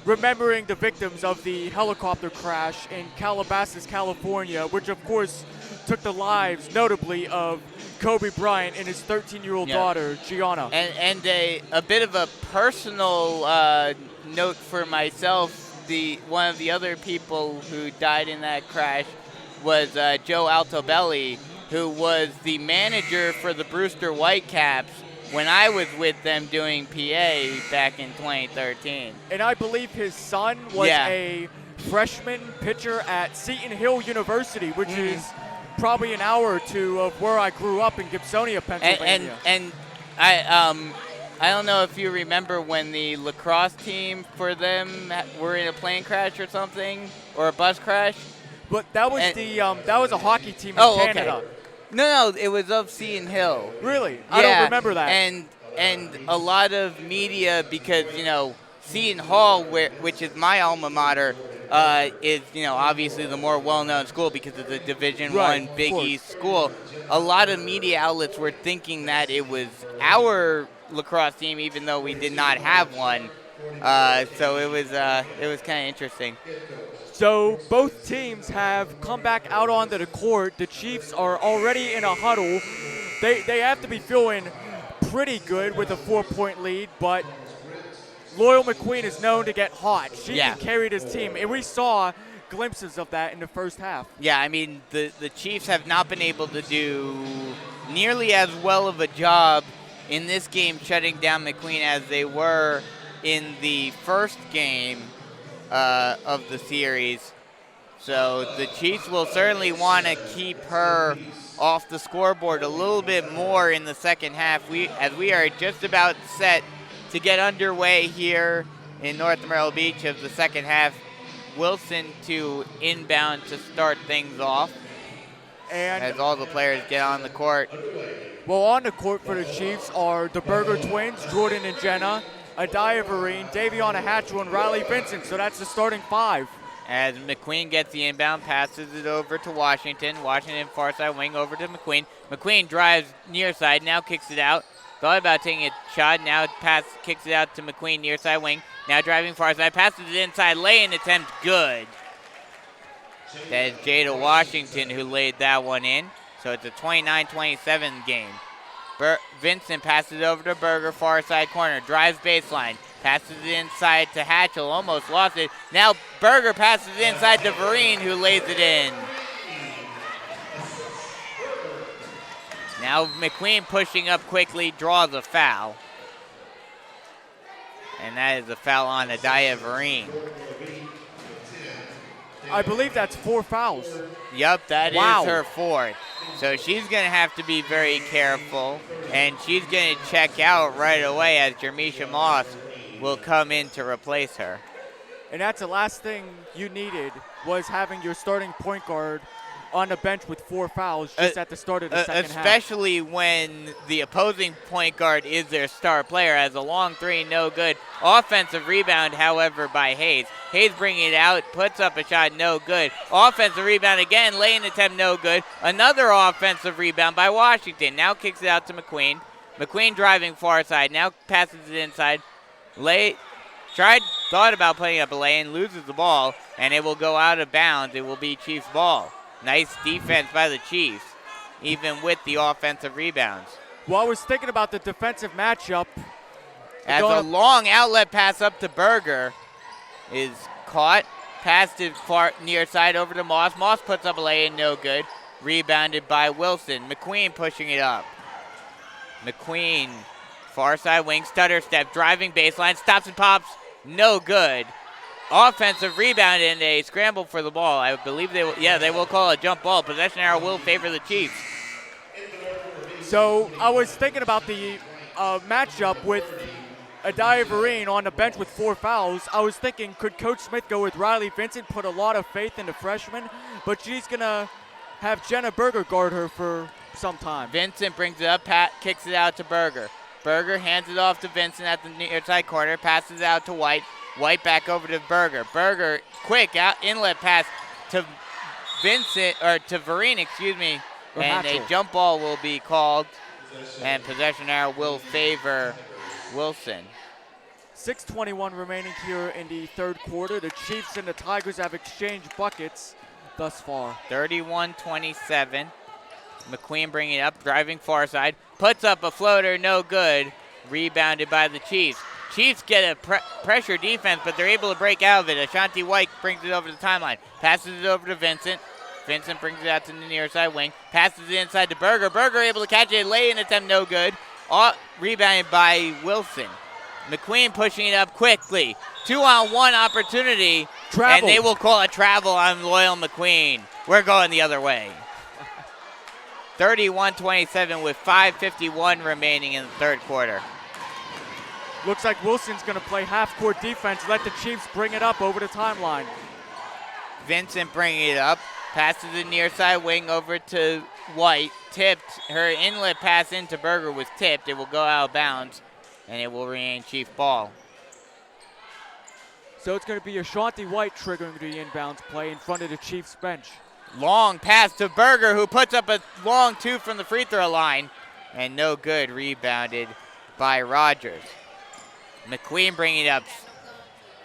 S3: remembering the victims of the helicopter crash in Calabasas, California, which of course took the lives, notably, of Kobe Bryant and his 13-year-old daughter, Gianna.
S2: And a bit of a personal note for myself, one of the other people who died in that crash was Joe Altobelli, who was the manager for the Brewster Whitecaps when I was with them doing PA back in 2013.
S3: And I believe his son was a freshman pitcher at Seton Hill University, which is probably an hour or two of where I grew up in Gibsonia, Pennsylvania.
S2: And I don't know if you remember when the lacrosse team for them were in a plane crash or something, or a bus crash.
S3: But that was that was a hockey team in Canada.
S2: Okay. No, it was of Seton Hill.
S3: Really? I don't remember that.
S2: And a lot of media, because, Seton Hall, which is my alma mater, is, obviously the more well-known school because it's a Division I Big East school. A lot of media outlets were thinking that it was our lacrosse team, even though we did not have one. So it was kind of interesting.
S3: So both teams have come back out onto the court. The Chiefs are already in a huddle. They have to be feeling pretty good with a 4-point lead, but Loyal McQueen is known to get hot. She can carry this team, and we saw glimpses of that in the first half.
S2: Yeah, I mean, the Chiefs have not been able to do nearly as well of a job in this game shutting down McQueen as they were in the first game of the series. So the Chiefs will certainly want to keep her off the scoreboard a little bit more in the second half. As we are just about set to get underway here in North Myrtle Beach of the second half. Wilson to inbound to start things off, and as all the players get on the court.
S3: Well, on the court for the Chiefs are the Berger twins, Jordan and Jenna, Adaya Vereen, Daviana Hatchell, and Riley Vincent. So that's the starting 5.
S2: As McQueen gets the inbound, passes it over to Washington. Washington far side wing over to McQueen. McQueen drives near side, now kicks it out. Thought about taking a shot, now kicks it out to McQueen near side wing. Now driving far side, passes it inside, lay-in attempt, good. That is Jada Washington who laid that one in. So it's a 29-27 game. Vincent passes it over to Berger, far side corner, drives baseline, passes it inside to Hatchell, almost lost it. Now Berger passes it inside to Vereen, who lays it in. Now McQueen pushing up quickly, draws a foul. And that is a foul on Adaya Vereen.
S3: I believe that's 4 fouls.
S2: Yep, that is her 4th. So she's going to have to be very careful, and she's going to check out right away as Jermisha Moss will come in to replace her.
S3: And that's the last thing you needed, was having your starting point guard on the bench with 4 fouls just at the start of the second half.
S2: Especially when the opposing point guard is their star player. As a long 3, no good. Offensive rebound, however, by Hayes. Hayes bringing it out, puts up a shot, no good. Offensive rebound again, lay-in attempt, no good. Another offensive rebound by Washington. Now kicks it out to McQueen. McQueen driving far side, now passes it inside. Thought about putting up a lay-in, loses the ball, and it will go out of bounds. It will be Chiefs ball. Nice defense by the Chiefs, even with the offensive rebounds.
S3: Well, I was thinking about the defensive matchup.
S2: As a long outlet pass up to Berger is caught, passed it far near side over to Moss. Moss puts up a lay-in, no good. Rebounded by Wilson. McQueen pushing it up. McQueen, far side wing, stutter step, driving baseline, stops and pops, no good. Offensive rebound and a scramble for the ball. I believe they will call a jump ball. Possession arrow will favor the Chiefs.
S3: So I was thinking about the matchup with Adaya Vereen on the bench with 4 fouls. I was thinking, could Coach Smith go with Riley Vincent, put a lot of faith in the freshman, but she's going to have Jenna Berger guard her for some time.
S2: Vincent brings it up, Pat kicks it out to Berger. Berger hands it off to Vincent at the near side corner, passes it out to White. White back over to Berger. Berger, quick out inlet pass to Vincent, or to Vereen, excuse me.
S3: Or
S2: And
S3: Hatchell.
S2: a jump ball will be called, and possession arrow will favor Wilson.
S3: 6:21 remaining here in the third quarter. The Chiefs and the Tigers have exchanged buckets thus far.
S2: 31-27. McQueen bringing it up, driving far side. Puts up a floater, no good. Rebounded by the Chiefs. Chiefs get a pressure defense, but they're able to break out of it. Ashanti White brings it over the timeline. Passes it over to Vincent. Vincent brings it out to the near side wing. Passes it inside to Berger. Berger able to catch it. Lay-in attempt, no good. Rebounded by Wilson. McQueen pushing it up quickly. 2-on-1 opportunity.
S3: Travel.
S2: And they will call a travel on Loyal McQueen. We're going the other way. 31-27 with 5:51 remaining in the third quarter.
S3: Looks like Wilson's going to play half-court defense. Let the Chiefs bring it up over the timeline.
S2: Vincent bringing it up. Passes the near side wing over to White. Tipped. Her inlet pass into Berger was tipped. It will go out of bounds, and it will remain Chief ball.
S3: So it's going to be Ashanti White triggering the inbounds play in front of the Chiefs bench.
S2: Long pass to Berger, who puts up a long two from the free throw line, and no good. Rebounded by Rogers. McQueen bringing it up.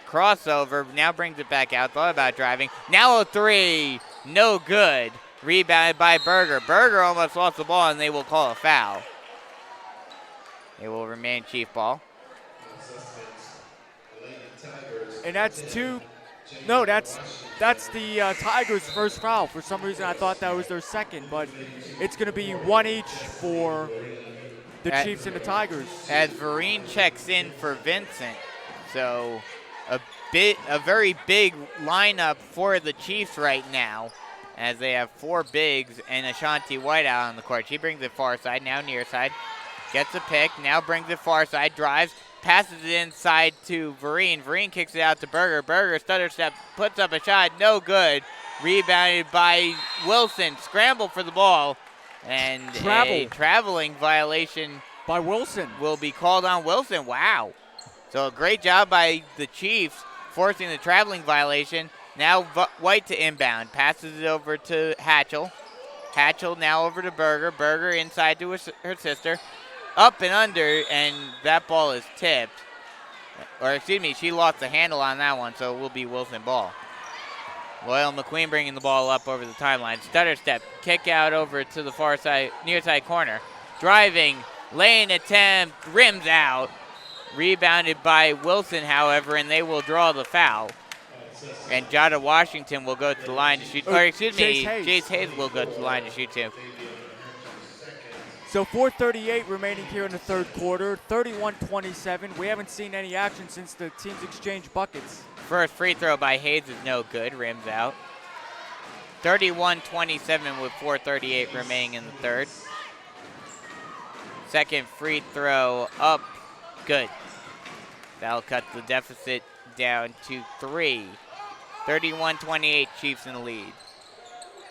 S2: Crossover, now brings it back out. Thought about driving. Now a three. No good. Rebounded by Berger. Berger almost lost the ball, and they will call a foul. It will remain Chief ball.
S3: And that's the Tigers' first foul. For some reason, I thought that was their second, but it's going to be one each for the Chiefs and the Tigers.
S2: As Vereen checks in for Vincent, so a very big lineup for the Chiefs right now, as they have four bigs and Ashanti White out on the court. She brings it far side, now near side. Gets a pick, now brings it far side, drives, passes it inside to Vereen. Vereen kicks it out to Berger. Berger stutter step, puts up a shot, no good. Rebounded by Wilson. Scramble for the ball, and a traveling violation
S3: by Wilson
S2: will be called on Wilson. Wow. So a great job by the Chiefs forcing the traveling violation. Now White to inbound. Passes it over to Hatchell. Hatchell now over to Berger. Berger inside to her sister. Up and under, and that ball is tipped. Or excuse me, she lost the handle on that one, so it will be Wilson ball. Loyal McQueen bringing the ball up over the timeline. Stutter step, kick out over to the far side, near side corner. Driving, lane attempt, rims out. Rebounded by Wilson, however, and they will draw the foul. And Jada Washington will go to the line to shoot. Or excuse me, Jace Hayes will go to the line to shoot too.
S3: So 4:38 remaining here in the third quarter, 31-27. We haven't seen any action since the teams exchanged buckets.
S2: First free throw by Hayes is no good, rims out. 31-27 with 4:38 remaining in the third. Second free throw up, good. That'll cut the deficit down to 3. 31-28, Chiefs in the lead.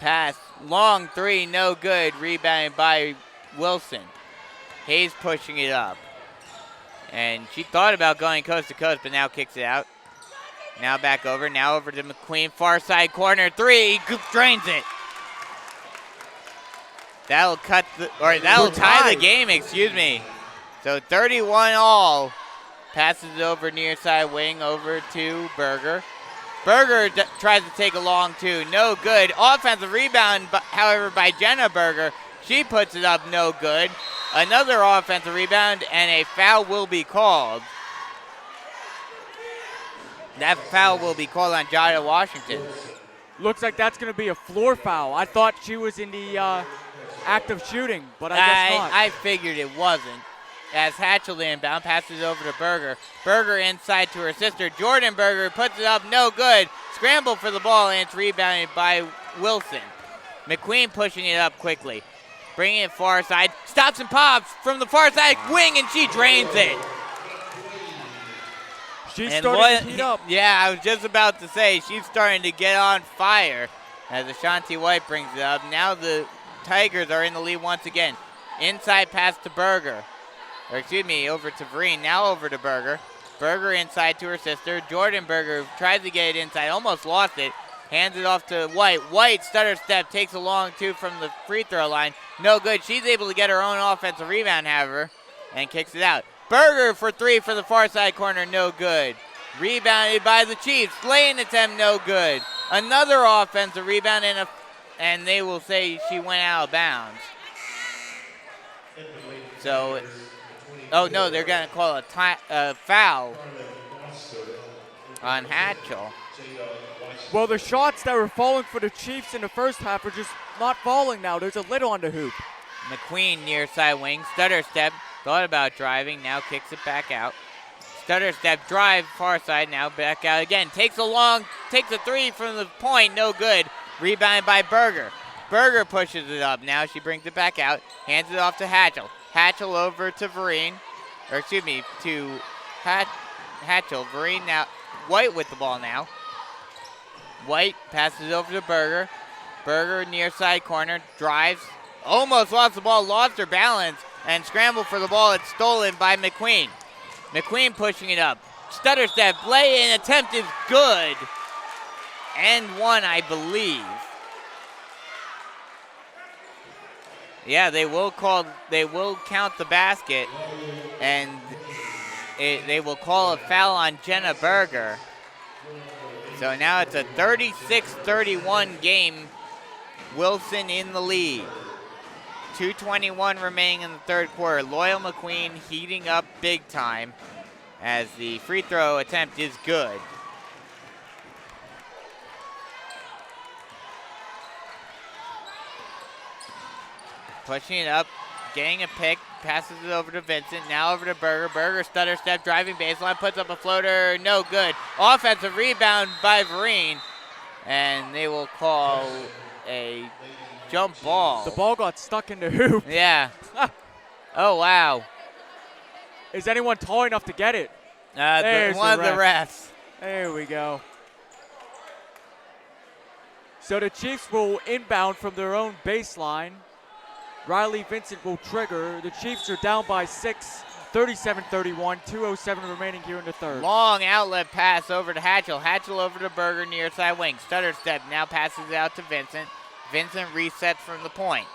S2: Pass, long three, no good. Rebounded by Wilson. Hayes pushing it up. And she thought about going coast to coast, but now kicks it out. Now back over, now over to McQueen, far side corner, three, drains it. That'll tie the game, excuse me. So 31 all. Passes it over near side wing over to Berger. Berger tries to take a long two, no good. Offensive rebound, however, by Jenna Berger. She puts it up, no good. Another offensive rebound, and a foul will be called. That foul will be called on Jada Washington.
S3: Looks like that's going to be a floor foul. I thought she was in the act of shooting, but I guess not.
S2: I figured it wasn't. As Hatchell inbound, passes over to Berger. Berger inside to her sister. Jordan Berger puts it up, no good. Scramble for the ball, and it's rebounded by Wilson. McQueen pushing it up quickly. Bringing it far side. Stops and pops from the far side wing, and she drains it.
S3: She's starting to heat up.
S2: Yeah, I was just about to say, she's starting to get on fire. as Ashanti White brings it up. Now the Tigers are in the lead once again. Inside pass to Berger. Or excuse me, over to Vereen. Now over to Berger. Berger inside to her sister. Jordan Berger tries to get it inside. Almost lost it. Hands it off to White. White, stutter step, takes a long two from the free throw line. No good. She's able to get her own offensive rebound, however, and kicks it out. Berger for three for the far side corner. No good. Rebounded by the Chiefs. Lane attempt, no good. Another offensive rebound, and they will say she went out of bounds. So, oh no, they're going to call a foul on Hatchell.
S3: Well, the shots that were falling for the Chiefs in the first half are just not falling now. There's a lid on the hoop.
S2: McQueen near side wing, stutter step, thought about driving, now kicks it back out. Stutter step, drive, far side, now back out again. Takes a three from the point, no good. Rebounded by Berger. Berger pushes it up, now she brings it back out, hands it off to Hatchell. Hatchell over to Vereen, or excuse me, to Hatchell. Vereen now, White with the ball now. White passes over to Berger. Berger near side corner, drives, almost lost the ball, lost her balance, and scrambled for the ball. It's stolen by McQueen. McQueen pushing it up. Stutter step, lay-in attempt is good. And one, I believe. Yeah, they will count the basket, and they will call a foul on Jenna Berger. So now it's a 36-31 game. Wilson in the lead. 2:21 remaining in the third quarter. Loyal McQueen heating up big time as the free throw attempt is good. Pushing it up, getting a pick, passes it over to Vincent, now over to Berger. Berger stutter step, driving baseline, puts up a floater, no good. Offensive rebound by Vereen, and they will call a jump ball.
S3: The ball got stuck in the hoop.
S2: Yeah. Oh, wow.
S3: Is anyone tall enough to get it?
S2: One of the refs.
S3: There we go. So the Chiefs will inbound from their own baseline. Riley Vincent will trigger. The Chiefs are down by 6, 37-31, 2:07 remaining here in the third.
S2: Long outlet pass over to Hatchell. Hatchell over to Berger near side wing. Stutter step, now passes it out to Vincent. Vincent resets from the point.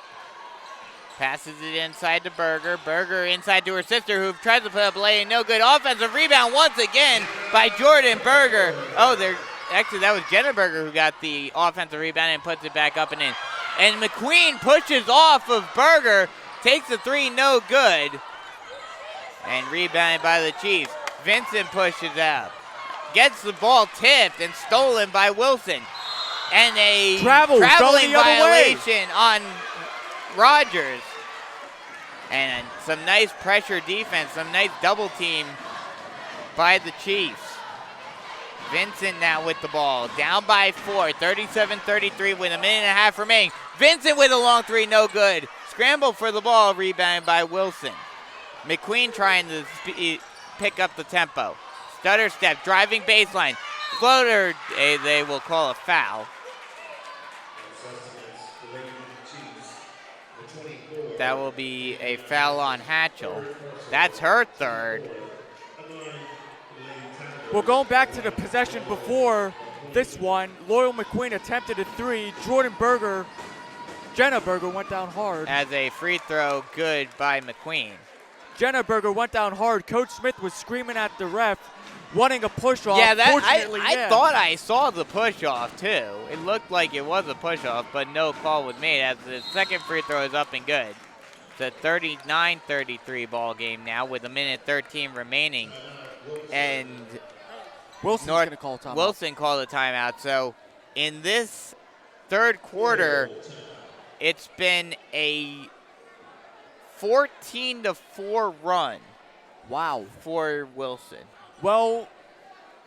S2: Passes it inside to Berger. Berger inside to her sister, who tries to put up a lay, no good. Offensive rebound once again by Jordan Berger. Actually, that was Jenna Berger who got the offensive rebound and puts it back up and in. And McQueen pushes off of Berger, takes a three, no good. And rebounded by the Chiefs. Vincent pushes out. Gets the ball tipped and stolen by Wilson. And a traveling violation on Rogers. And some nice pressure defense, some nice double team by the Chiefs. Vincent now with the ball, down by 4, 37-33 with a minute and a half remaining. Vincent with a long three, no good. Scramble for the ball, rebounded by Wilson. McQueen trying to pick up the tempo. Stutter step, driving baseline. Floater, they will call a foul. That will be a foul on Hatchell. That's her third.
S3: Well, going back to the possession before this one, Loyal McQueen attempted a three. Jenna Berger went down hard.
S2: As a free throw, good by McQueen.
S3: Jenna Berger went down hard. Coach Smith was screaming at the ref, wanting a push-off.
S2: Yeah, I thought I saw the push-off, too. It looked like it was a push-off, but no call was made as the second free throw is up and good. It's a 39-33 ball game now with a minute 13 remaining. And
S3: Wilson's going to call a timeout.
S2: Wilson called a timeout. So in this third quarter, it's been a 14-4 run.
S3: Wow.
S2: For Wilson.
S3: Well,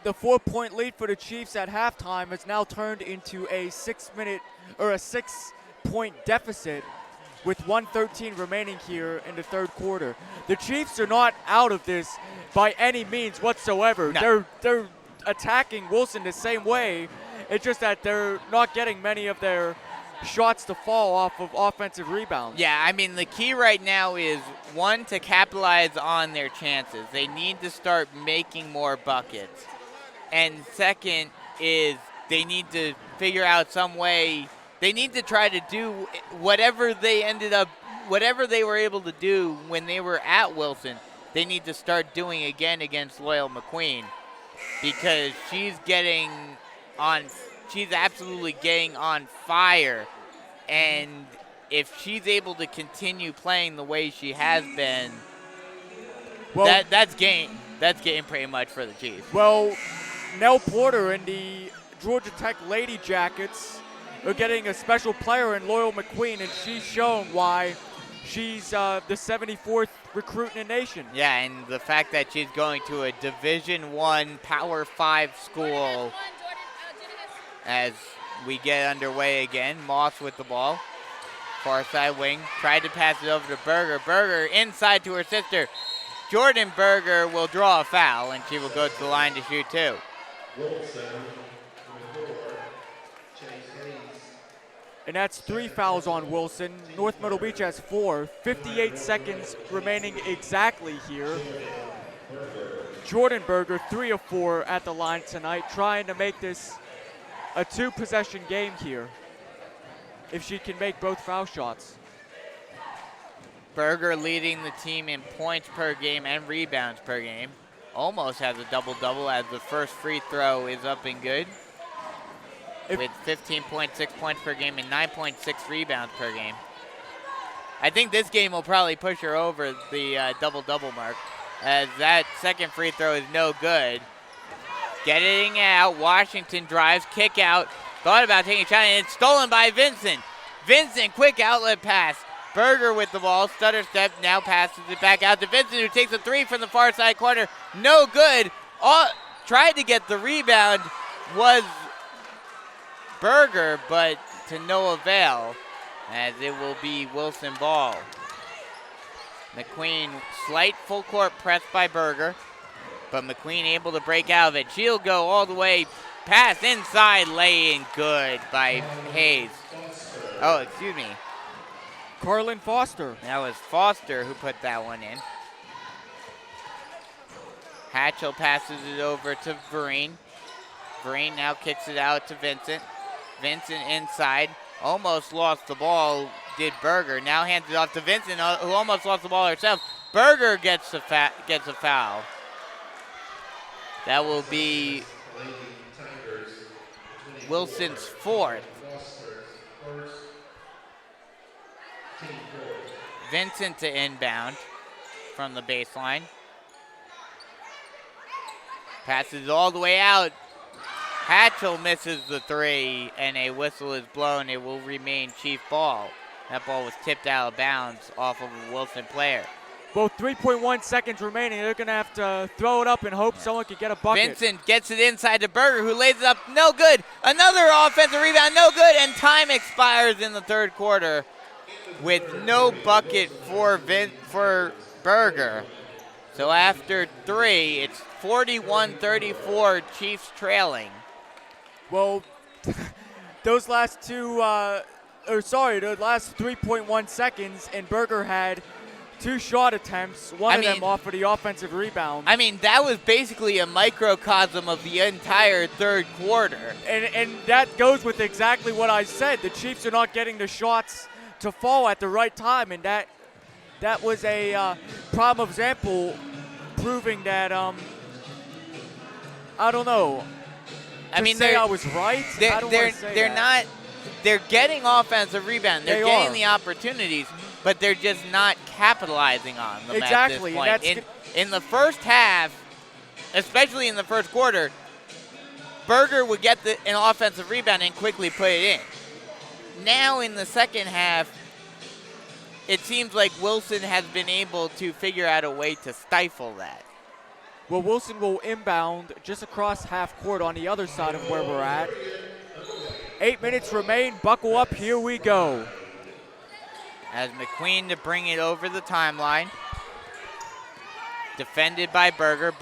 S3: the 4-point lead for the Chiefs at halftime has now turned into a 6-point deficit with 1:13 remaining here in the third quarter. The Chiefs are not out of this by any means whatsoever.
S2: No.
S3: They're attacking Wilson the same way It's just that they're not getting many of their shots to fall off of offensive rebounds.
S2: Yeah, I mean, the key right now is, one, to capitalize on their chances. They need to start making more buckets. And second is they need to figure out some way. They need to try to do whatever they were able to do when they were at Wilson. They need to start doing again against Loyal McQueen, because she's absolutely getting on fire. And if she's able to continue playing the way she has been,
S3: Well,
S2: that's game pretty much for the Chiefs.
S3: Well, Nell Porter and the Georgia Tech Lady Jackets are getting a special player in Loyal McQueen, and she's shown why she's the 74th recruit in the nation.
S2: Yeah, and the fact that she's going to a Division I Power 5 school as we get underway again. Moss with the ball. Far side wing. Tried to pass it over to Berger. Berger inside to her sister. Jordan Berger will draw a foul, and she will go to the line to shoot two.
S3: And that's 3 fouls on Wilson. North Myrtle Beach has 4. 58 seconds remaining exactly here. Jordan Berger, 3 of 4 at the line tonight, trying to make this a 2-possession game here, if she can make both foul shots.
S2: Berger leading the team in points per game and rebounds per game. Almost has a double-double as the first free throw is up and good, with 15.6 points per game and 9.6 rebounds per game. I think this game will probably push her over the double-double mark, as that second free throw is no good. Getting out, Washington drives, kick out, thought about taking a shot, and it's stolen by Vincent. Vincent, quick outlet pass. Berger with the ball, stutter step, now passes it back out to Vincent, who takes a three from the far side corner. No good. Tried to get the rebound was Berger, but to no avail, as it will be Wilson ball. McQueen, slight full court press by Berger, but McQueen able to break out of it. She'll go all the way past inside, laying good by Hayes. Oh, excuse me.
S3: Carlin Foster.
S2: That was Foster who put that one in. Hatchell passes it over to Vereen. Vereen now kicks it out to Vincent. Vincent inside, almost lost the ball, did Berger. Now hands it off to Vincent, who almost lost the ball herself. Berger gets a foul. That will be Wilson's fourth. Vincent to inbound from the baseline. Passes all the way out. Hatchell misses the three, and a whistle is blown. It will remain Chief ball. That ball was tipped out of bounds off of a Wilson player.
S3: Well, 3.1 seconds remaining. They're going to have to throw it up and hope someone can get a bucket.
S2: Vincent gets it inside to Berger, who lays it up. No good. Another offensive rebound. No good. And time expires in the third quarter with no bucket for Berger. So after three, it's 41-34, Chiefs trailing.
S3: Well, those last the last 3.1 seconds, and Berger had 2 shot attempts, one of them off of the offensive rebound.
S2: I mean, that was basically a microcosm of the entire third quarter.
S3: And that goes with exactly what I said. The Chiefs are not getting the shots to fall at the right time, and that was a prime example proving that, I don't know.
S2: I mean,
S3: I was right.
S2: They're getting offensive rebound. They're getting the opportunities, but they're just not capitalizing on them at this point. In the first half, especially in the first quarter, Berger would get an offensive rebound and quickly put it in. Now in the second half, it seems like Wilson has been able to figure out a way to stifle that.
S3: Well, Wilson will inbound just across half court on the other side of where we're at. 8 minutes remain. Buckle up. Here we go.
S2: As McQueen to bring it over the timeline. Defended by Berger.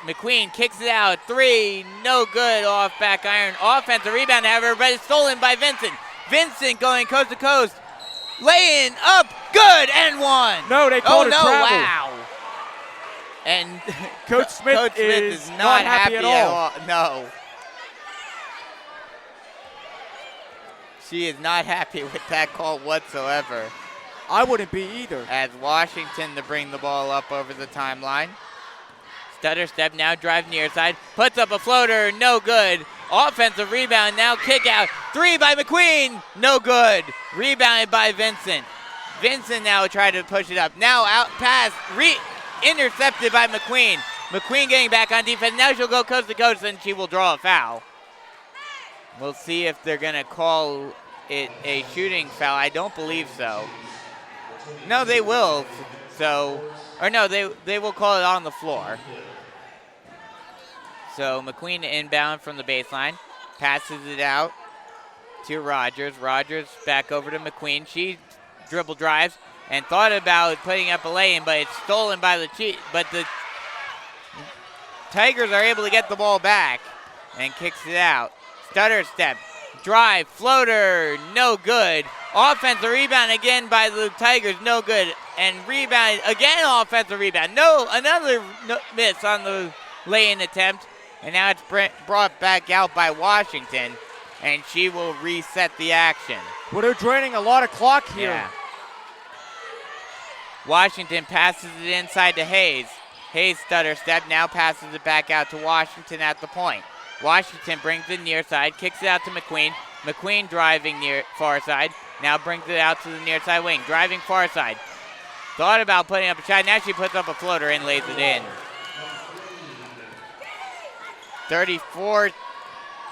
S2: McQueen kicks it out. 3, no good. Off back iron. Offensive rebound, however, but it's stolen by Vincent. Vincent going coast to coast. Laying up. Good and 1.
S3: No, they called a travel.
S2: Wow. And
S3: Coach Smith
S2: is not happy at all. No. She is not happy with that call whatsoever.
S3: I wouldn't be either.
S2: As Washington to bring the ball up over the timeline. Stutter step, now drive near side. Puts up a floater, no good. Offensive rebound, now kick out. 3 by McQueen, no good. Rebounded by Vincent. Vincent now tried to push it up. Now out pass, intercepted by McQueen. McQueen getting back on defense. Now she'll go coast to coast and she will draw a foul. We'll see if they're going to call it a shooting foul. I don't believe so. No, they will. They will call it on the floor. So McQueen inbound from the baseline. Passes it out to Rogers. Rogers back over to McQueen. She dribble drives and thought about putting up a lay-in, but it's stolen by the Chiefs. But the Tigers are able to get the ball back and kicks it out. Stutter step, drive, floater, no good. Offensive rebound again by the Tigers, no good. And rebound, again offensive rebound. Another miss on the lay-in attempt. And now it's brought back out by Washington. And she will reset the action.
S3: Well, they're draining a lot of clock here.
S2: Yeah. Washington passes it inside to Hayes. Hayes stutter step, now passes it back out to Washington at the point. Washington brings it near side, kicks it out to McQueen. McQueen driving near far side, now brings it out to the near side wing, driving far side. Thought about putting up a shot, now she puts up a floater and lays it in.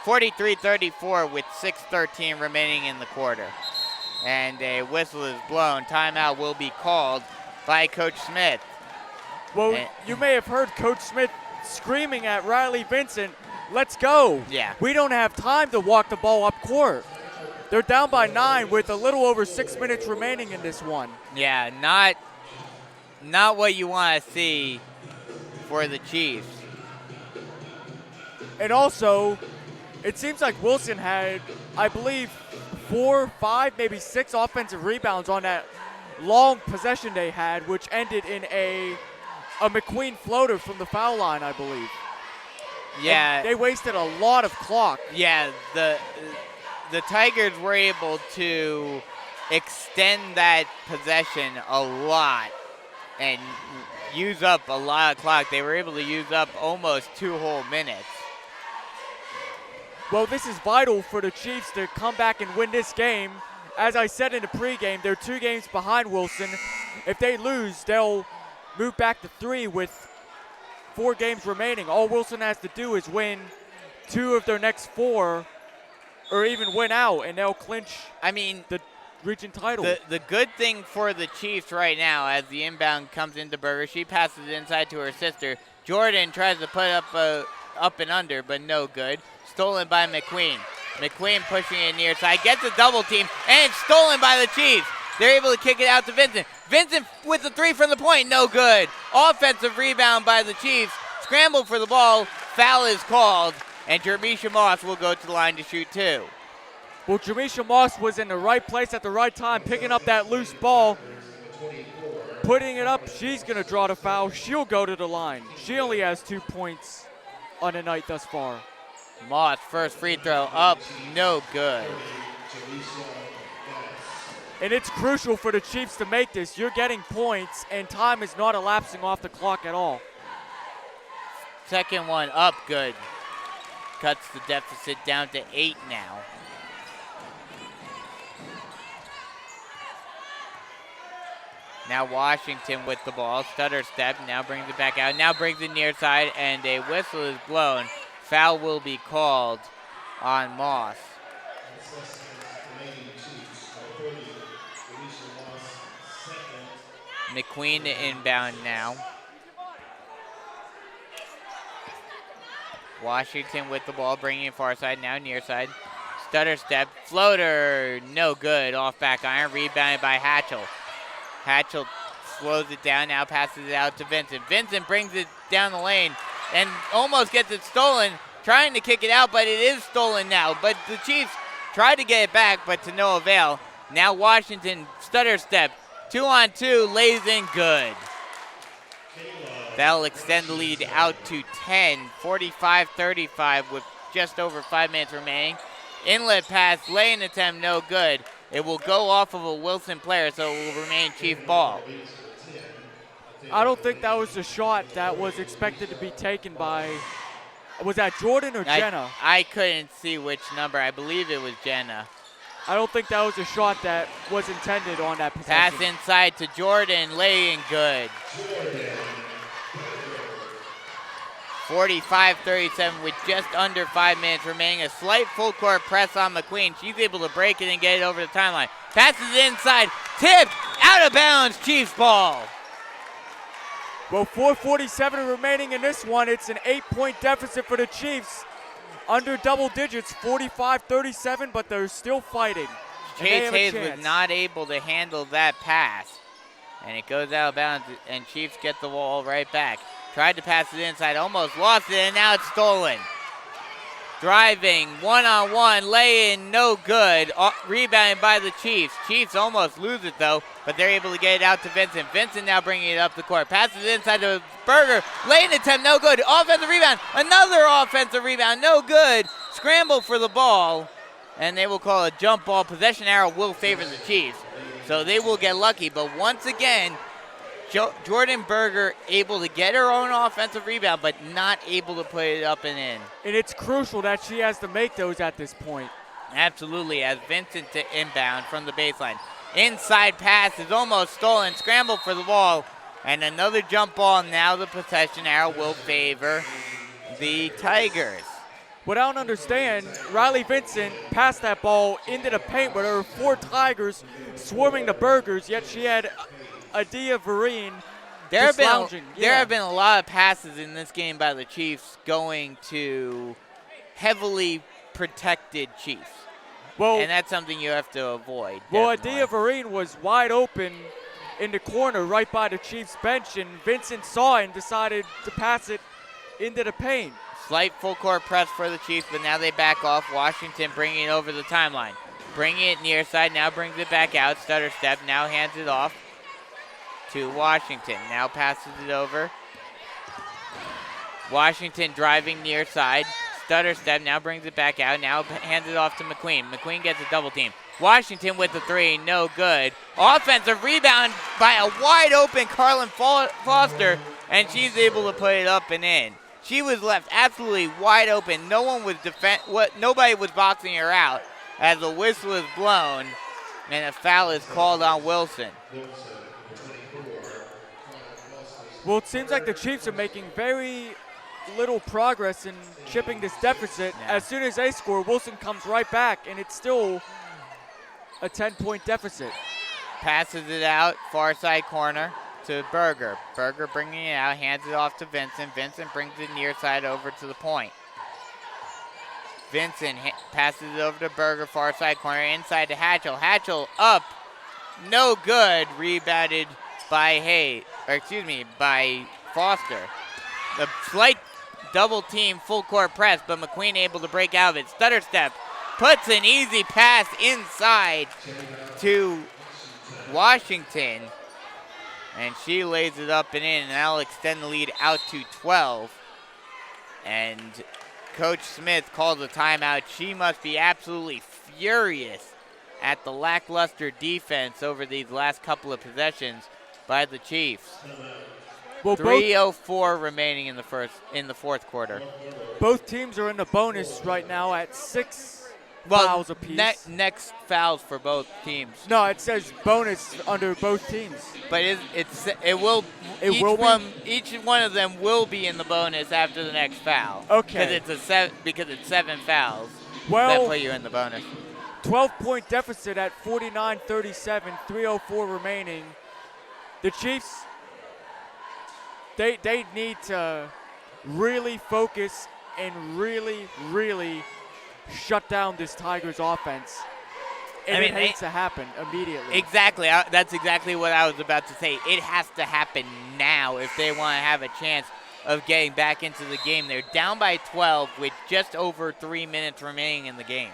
S2: 43-34 with 6:13 remaining in the quarter. And a whistle is blown. Timeout will be called by Coach Smith.
S3: Well, you may have heard Coach Smith screaming at Riley Vincent, "Let's go."
S2: Yeah.
S3: We don't have time to walk the ball up court. They're down by 9 with a little over 6 minutes remaining in this one.
S2: Yeah, not what you want to see for the Chiefs.
S3: And also, it seems like Wilson had, I believe, 4, 5, maybe 6 offensive rebounds on that long possession they had, which ended in a McQueen floater from the foul line, I believe.
S2: Yeah.
S3: And they wasted a lot of clock.
S2: Yeah, the Tigers were able to extend that possession a lot and use up a lot of clock. They were able to use up almost 2 whole minutes.
S3: Well, this is vital for the Chiefs to come back and win this game. As I said in the pregame, they're 2 games behind Wilson. If they lose, they'll move back to 3 with 4 games remaining. All Wilson has to do is win 2 of their next 4 or even win out, and they'll clinch the region title.
S2: The good thing for the Chiefs right now, as the inbound comes into Berger, she passes it inside to her sister. Jordan tries to put up and under, but no good. Stolen by McQueen. McQueen pushing it near side, gets a double team, and it's stolen by the Chiefs. They're able to kick it out to Vincent. Vincent with the 3 from the point, no good. Offensive rebound by the Chiefs. Scramble for the ball, foul is called, and Jermisha Moss will go to the line to shoot 2.
S3: Well, Jermisha Moss was in the right place at the right time, picking up that loose ball, putting it up. She's going to draw the foul. She'll go to the line. She only has 2 points on the night thus far.
S2: Moss, first free throw up, no good.
S3: And it's crucial for the Chiefs to make this. You're getting points, and time is not elapsing off the clock at all.
S2: Second one up, good. Cuts the deficit down to 8 now. Now Washington with the ball, stutter step, now brings it back out, now brings it near side, and a whistle is blown. Foul will be called on Moss. McQueen inbound now. Washington with the ball, bringing it far side, now near side. Stutter step, floater, no good. Off back iron, rebounded by Hatchell. Hatchell slows it down, now passes it out to Vincent. Vincent brings it down the lane, and almost gets it stolen, trying to kick it out, but it is stolen now. But the Chiefs tried to get it back, but to no avail. Now Washington stutter step, 2-on-2, lays in good. That'll extend the lead out to 10, 45-35 with just over 5 minutes remaining. Inlet pass, lane attempt, no good. It will go off of a Wilson player, so it will remain Chief ball.
S3: I don't think that was the shot that was expected to be taken by, was that Jordan or Jenna?
S2: I couldn't see which number. I believe it was Jenna.
S3: I don't think that was a shot that was intended on that possession.
S2: Pass inside to Jordan, laying good. 45-37 with just under 5 minutes remaining. A slight full court press on McQueen. She's able to break it and get it over the timeline. Passes inside, tipped, out of bounds, Chiefs ball.
S3: Well, 4:47 remaining in this one. It's an 8-point deficit for the Chiefs. Under double digits, 45-37, but they're still fighting.
S2: Chase Hayes was not able to handle that pass. And it goes out of bounds, and Chiefs get the ball right back. Tried to pass it inside, almost lost it, and now it's stolen. Driving, one-on-one, lay-in, no good. Rebounded by the Chiefs. Chiefs almost lose it, though, but they're able to get it out to Vincent. Vincent now bringing it up the court. Passes it inside to Berger. Lay-in attempt, no good. Offensive rebound, another offensive rebound, no good. Scramble for the ball, and they will call a jump ball. Possession arrow will favor the Chiefs, so they will get lucky. But once again, Jordan Berger able to get her own offensive rebound, but not able to put it up and in.
S3: And it's crucial that she has to make those at this point.
S2: Absolutely, as Vincent to inbound from the baseline. Inside pass is almost stolen, scramble for the ball, and another jump ball. Now the possession arrow will favor the Tigers.
S3: What I don't understand, Riley Vincent passed that ball into the paint where there were 4 Tigers swarming the Burgers, yet she had Adia Vereen
S2: there have
S3: yeah.
S2: been a lot of passes in this game by the Chiefs going to heavily protected Chiefs.
S3: Well,
S2: and that's something you have to avoid.
S3: Well,
S2: definitely.
S3: Adia Vereen was wide open in the corner right by the Chiefs bench, and Vincent saw it and decided to pass it into the paint.
S2: Slight full court press for the Chiefs, but now they back off. Washington bringing it over the timeline. Bringing it near side, now brings it back out. Stutter step, now hands it off to Washington. Now passes it over. Washington driving near side. Stutter step, now brings it back out. Now hands it off to McQueen. McQueen gets a double team. Washington with the 3, no good. Offensive rebound by a wide open Carlin Foster, and she's able to put it up and in. She was left absolutely wide open. No one was nobody was boxing her out as the whistle is blown, and a foul is called on Wilson.
S3: Well, it seems like the Chiefs are making very little progress in chipping this deficit.
S2: Yeah.
S3: As soon as they score, Wilson comes right back, and it's still a 10-point deficit.
S2: Passes it out, far side corner to Berger. Berger bringing it out, hands it off to Vincent. Vincent brings it near side over to the point. Vincent passes it over to Berger, far side corner, inside to Hatchell. Hatchell up, no good. Rebounded by by Foster. The slight double team full court press, but McQueen able to break out of it. Stutter step, puts an easy pass inside to Washington, and she lays it up and in, and that'll extend the lead out to 12. And Coach Smith calls a timeout. She must be absolutely furious at the lackluster defense over these last couple of possessions by the Chiefs.
S3: Well,
S2: 3:04 remaining in the fourth quarter.
S3: Both teams are in the bonus right now at 6 fouls apiece.
S2: Next fouls for both teams.
S3: No, it says bonus under both teams.
S2: But each one of them will be in the bonus after the next foul.
S3: Okay.
S2: Because it's 7 fouls
S3: well,
S2: that put you in the bonus.
S3: 12-point deficit at 49-37, 3:04 remaining. The Chiefs, they need to really focus and really shut down this Tigers offense. And it needs to happen immediately.
S2: Exactly. That's exactly what I was about to say. It has to happen now if they want to have a chance of getting back into the game. They're down by 12 with just over 3 minutes remaining in the game.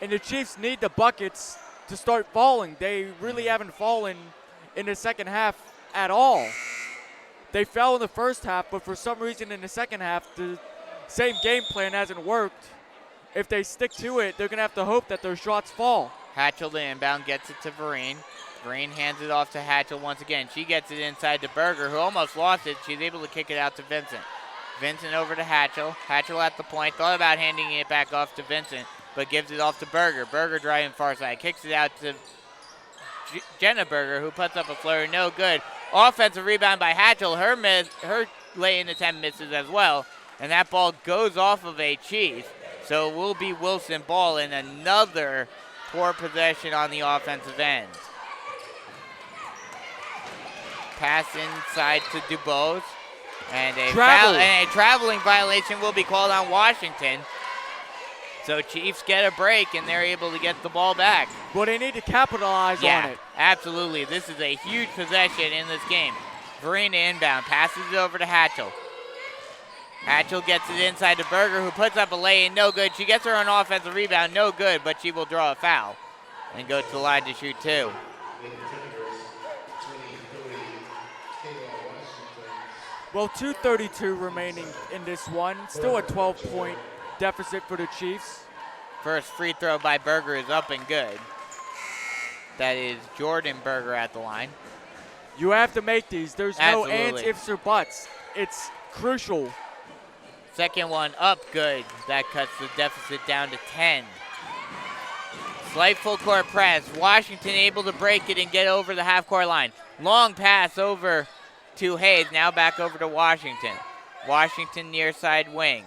S3: And the Chiefs need the buckets to start falling. They really haven't fallen in the second half at all. They fell in the first half, but for some reason in the second half, the same game plan hasn't worked. If they stick to it, they're going to have to hope that their shots fall.
S2: Hatchell the inbound gets it to Vereen. Vereen hands it off to Hatchell once again. She gets it inside to Berger, who almost lost it. She's able to kick it out to Vincent. Vincent over to Hatchell. Hatchell at the point. Thought about handing it back off to Vincent, but gives it off to Berger. Berger driving far side. Kicks it out to Jenna Berger, who puts up a flurry. No good. Offensive rebound by Hatchell. Her lay-in attempt misses as well. And that ball goes off of a Chief. So it will be Wilson ball in another poor possession on the offensive end. Pass inside to Dubose. And a traveling violation will be called on Washington. So Chiefs get a break, and they're able to get the ball back.
S3: But they need to capitalize on it.
S2: Absolutely. This is a huge possession in this game. Verena inbound, passes it over to Hatchell. Hatchell gets it inside to Berger, who puts up a lay-in, no good. She gets her own offensive rebound, no good, but she will draw a foul and go to the line to shoot two.
S3: Well, 2:32 remaining in this one. Still a 12-point deficit for the Chiefs.
S2: First free throw by Berger is up and good. That is Jordan Berger at the line.
S3: You have to make these. There's
S2: Absolutely.
S3: no ands, ifs, or buts. It's crucial.
S2: Second one up good. That cuts the deficit down to 10. Slight full court press. Washington able to break it and get over the half-court line. Long pass over to Hayes. Now back over to Washington. Washington near side wing.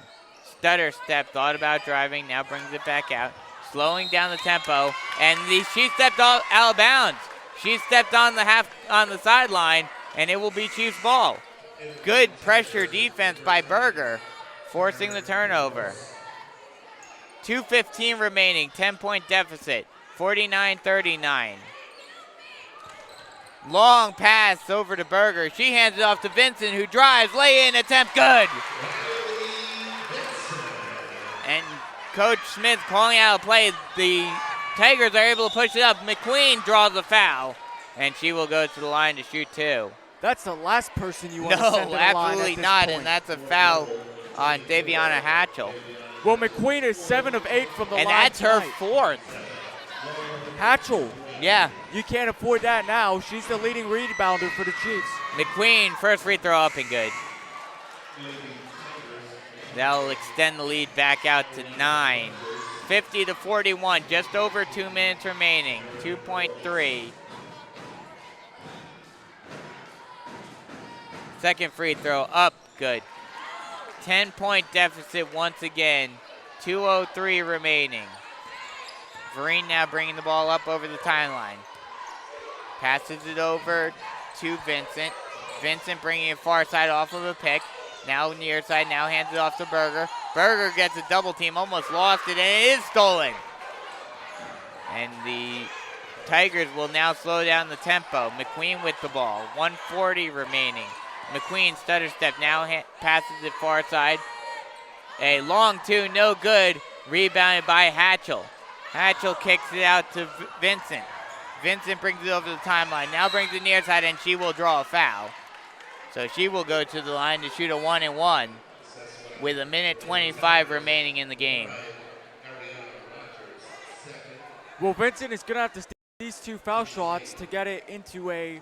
S2: Stutter step, thought about driving, now brings it back out. Slowing down the tempo, and she stepped out of bounds. She stepped on the sideline, and it will be Chiefs ball. Good pressure defense by Berger, forcing the turnover. 2:15 remaining, 10-point deficit, 49-39. Long pass over to Berger. She hands it off to Vincent, who drives, lay-in attempt, good. And Coach Smith calling out a play. The Tigers are able to push it up. McQueen draws the foul, and she will go to the line to shoot two.
S3: That's the last person you want to send to the line.
S2: No, absolutely not,
S3: point.
S2: and that's a foul on Daviana Hatchell.
S3: Well, McQueen is 7 of 8 from the line.
S2: And that's
S3: tonight.
S2: her fourth.
S3: Hatchell.
S2: Yeah.
S3: You can't afford that now. She's the leading rebounder for the Chiefs.
S2: McQueen, first free throw up and good. That'll extend the lead back out to 9. 50-41, just over 2 minutes remaining. 2.3. Second free throw up, good. 10-point deficit once again. 2:03 remaining. Vereen now bringing the ball up over the timeline. Passes it over to Vincent. Vincent bringing it far side off of a pick. Now near side, now hands it off to Berger. Berger gets a double team, almost lost it, and it is stolen. And the Tigers will now slow down the tempo. McQueen with the ball, 1:40 remaining. McQueen stutter step, now passes it far side. A long two, no good, rebounded by Hatchell. Hatchell kicks it out to Vincent. Vincent brings it over the timeline, now brings it near side, and she will draw a foul. So she will go to the line to shoot a 1-and-1 with 1:25 remaining in the game.
S3: Well, Vincent is going to have to steal these two foul shots to get it into a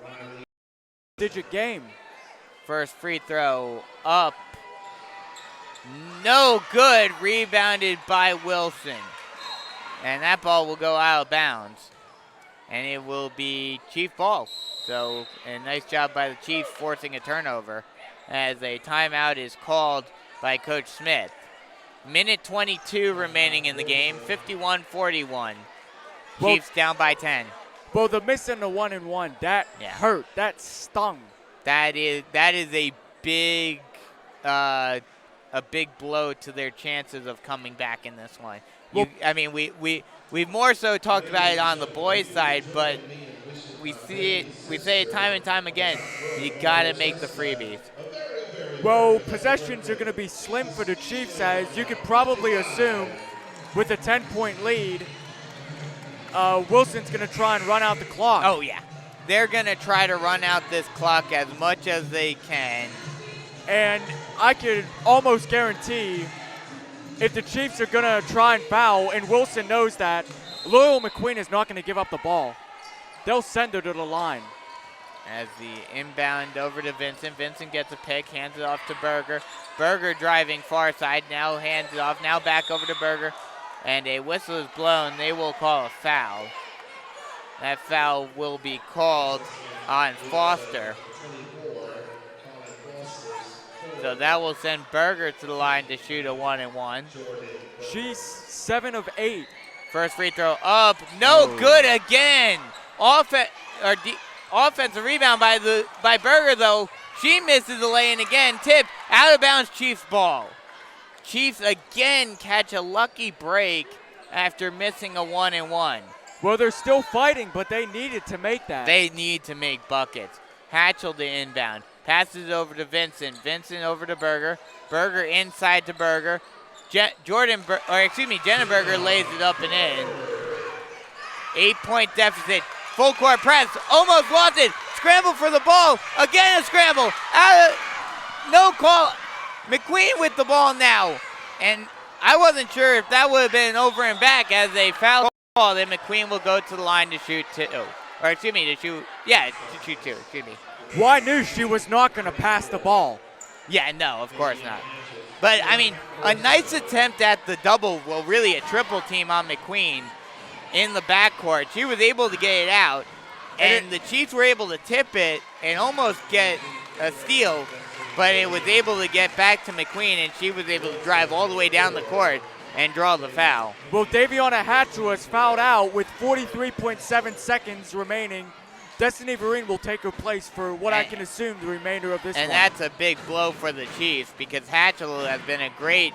S3: digit game.
S2: First free throw up. No good, rebounded by Wilson. And that ball will go out of bounds. And it will be Chief ball. So a nice job by the Chiefs forcing a turnover as a timeout is called by Coach Smith. 1:22 remaining in the game, 51-41. Chiefs down by 10.
S3: Well, the miss in the 1-and-1, that hurt. That stung.
S2: That is a big blow to their chances of coming back in this one. We've more so talked about it on the boys' side, but we say it time and time again. You got to make the freebies.
S3: Well, possessions are going to be slim for the Chiefs, as you could probably assume with a 10-point lead, Wilson's going to try and run out the clock.
S2: Oh, yeah. They're going to try to run out this clock as much as they can.
S3: And I could almost guarantee if the Chiefs are going to try and foul, and Wilson knows that, Loyal McQueen is not going to give up the ball. They'll send her to the line.
S2: As the inbound over to Vincent. Vincent gets a pick, hands it off to Berger. Berger driving far side, now hands it off, now back over to Berger. And a whistle is blown. They will call a foul. That foul will be called on Foster. So that will send Berger to the line to shoot a 1-and-1.
S3: She's 7 of 8.
S2: First free throw up, no good again. Offensive rebound by Berger though. She misses the lay-in again. Tip, out of bounds, Chiefs ball. Chiefs again catch a lucky break after missing a 1-and-1.
S3: Well, they're still fighting, but they needed to make that.
S2: They need to make buckets. Hatchell to inbound. Passes it over to Vincent. Vincent over to Berger. Berger inside to Berger. Jenna Berger lays it up and in. 8-point deficit. Full court press. Almost lost it. Scramble for the ball. Again a scramble. No call. McQueen with the ball now. And I wasn't sure if that would have been over and back as a foul call. Then McQueen will go to the line to shoot two. To shoot two. Excuse me.
S3: Well, I knew she was not going to pass the ball.
S2: Yeah, no, of course not. But, I mean, a nice attempt at the double, well, really a triple team on McQueen in the backcourt. She was able to get it out, and the Chiefs were able to tip it and almost get a steal, but it was able to get back to McQueen, and she was able to drive all the way down the court and draw the foul.
S3: Well, Daviana Hatchell was fouled out with 43.7 seconds remaining. Destiny Vereen will take her place for what I can assume the remainder of this one.
S2: And that's a big blow for the Chiefs because Hatchell has been a great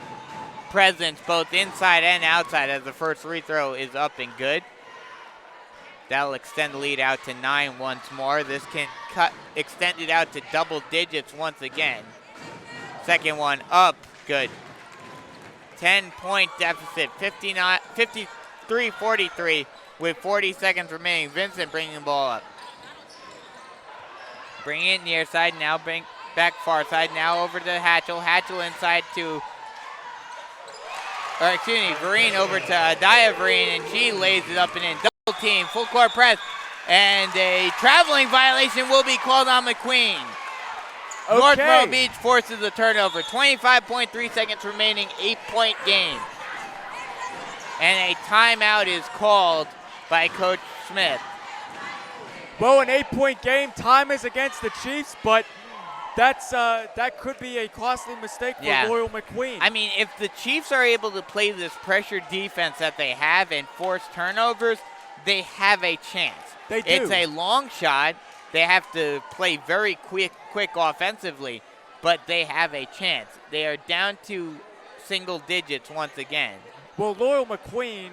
S2: presence both inside and outside as the first free throw is up and good. That'll extend the lead out to 9 once more. This can extend it out to double digits once again. Second one up, good. 10-point deficit, 53-43 with 40 seconds remaining. Vincent bringing the ball up. Bring it near side, now bring back far side, now over to Hatchell. Hatchell inside to, Vereen over to Adaya Vereen, and she lays it up and in. Double team, full court press, and a traveling violation will be called on McQueen.
S3: Okay.
S2: North Myrtle Beach forces the turnover. 25.3 seconds remaining, 8-point game. And a timeout is called by Coach Smith.
S3: Well, an 8-point game. Time is against the Chiefs, but that could be a costly mistake for Loyal McQueen.
S2: I mean, if the Chiefs are able to play this pressure defense that they have and force turnovers, they have a chance.
S3: They do.
S2: It's a long shot. They have to play very quick offensively, but they have a chance. They are down to single digits once again.
S3: Well, Loyal McQueen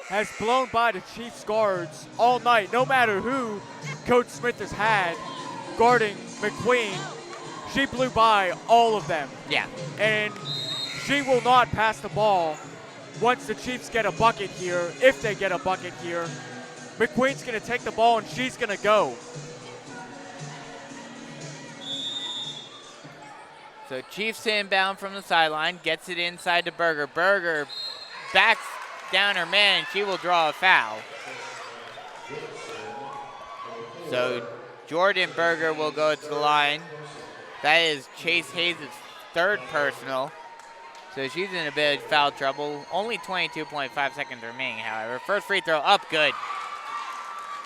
S3: has blown by the Chiefs guards all night. No matter who Coach Smith has had guarding McQueen, she blew by all of them.
S2: Yeah.
S3: And she will not pass the ball once the Chiefs get a bucket here, if they get a bucket here. McQueen's going to take the ball and she's going to go.
S2: So Chiefs inbound from the sideline, gets it inside to Berger. Berger backs down her man, and she will draw a foul. So Jordan Berger will go to the line. That is Chase Hayes' third personal. So she's in a bit of foul trouble. Only 22.5 seconds remaining, however. First free throw up, good.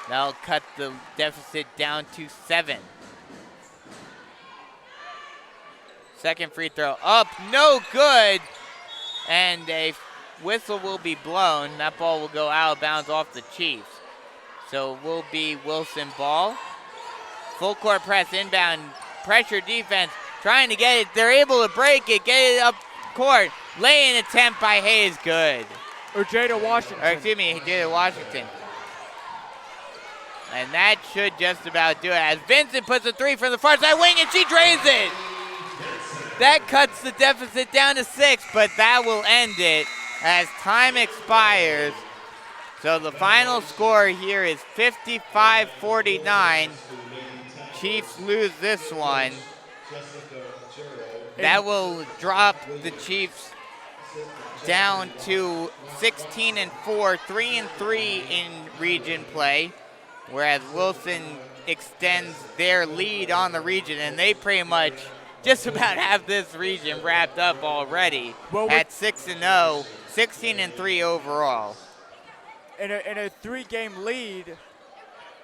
S2: That'll cut the deficit down to 7. Second free throw up, no good. And a whistle will be blown. That ball will go out of bounds off the Chiefs. So it will be Wilson ball. Full court press inbound, pressure defense, trying to get it. They're able to break it, get it up court. Lay-in attempt by Hayes, good.
S3: Or Jada Washington.
S2: Jada Washington. And that should just about do it as Vincent puts a three from the far side wing and she drains it. That cuts the deficit down to 6, but that will end it as time expires. So the final score here is 55-49. Chiefs lose this one. That will drop the Chiefs down to 16-4, 3-3 in region play, whereas Wilson extends their lead on the region, and they pretty much just about have this region wrapped up already at 6-0, 16-3 overall.
S3: In a 3-game lead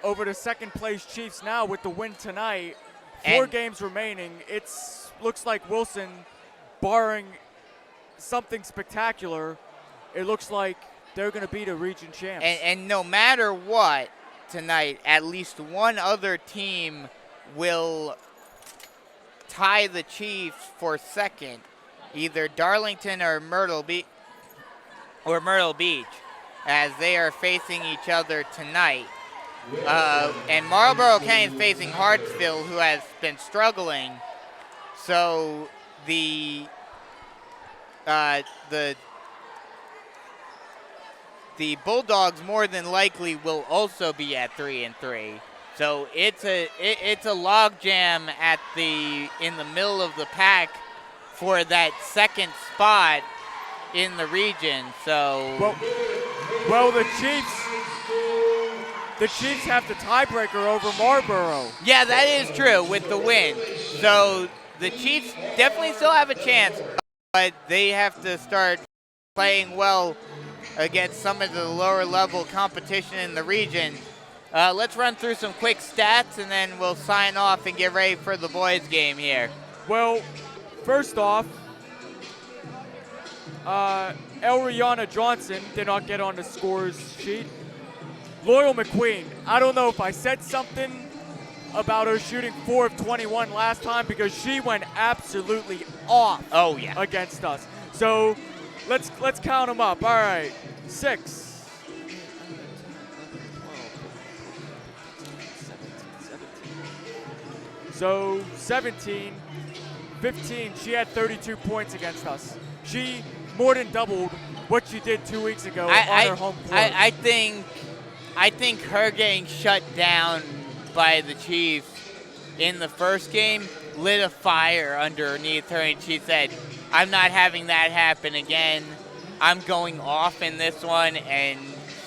S3: over the second place Chiefs now with the win tonight. 4 games remaining. Looks like Wilson, barring something spectacular, it looks like they're going to be the region champs.
S2: And no matter what tonight, at least one other team will tie the Chiefs for second, either Darlington or Myrtle Beach, as they are facing each other tonight. And Marlboro County is facing Hartsville, who has been struggling. So the Bulldogs more than likely will also be at 3-3. So it's a logjam in the middle of the pack for that second spot in the region. So
S3: well, the Chiefs have the tiebreaker over Marlboro.
S2: Yeah, that is true with the win. So the Chiefs definitely still have a chance, but they have to start playing well against some of the lower level competition in the region. Let's run through some quick stats, and then we'll sign off and get ready for the boys game here.
S3: Well, first off, Elriana Johnson did not get on the scores sheet. Loyal McQueen, I don't know if I said something about her shooting 4 of 21 last time, because she went absolutely off against us. So let's count them up. All right, 6. So 17, 15, she had 32 points against us. She more than doubled what she did 2 weeks ago on her home court.
S2: I think her getting shut down by the Chiefs in the first game lit a fire underneath her, and she said, I'm not having that happen again. I'm going off in this one, and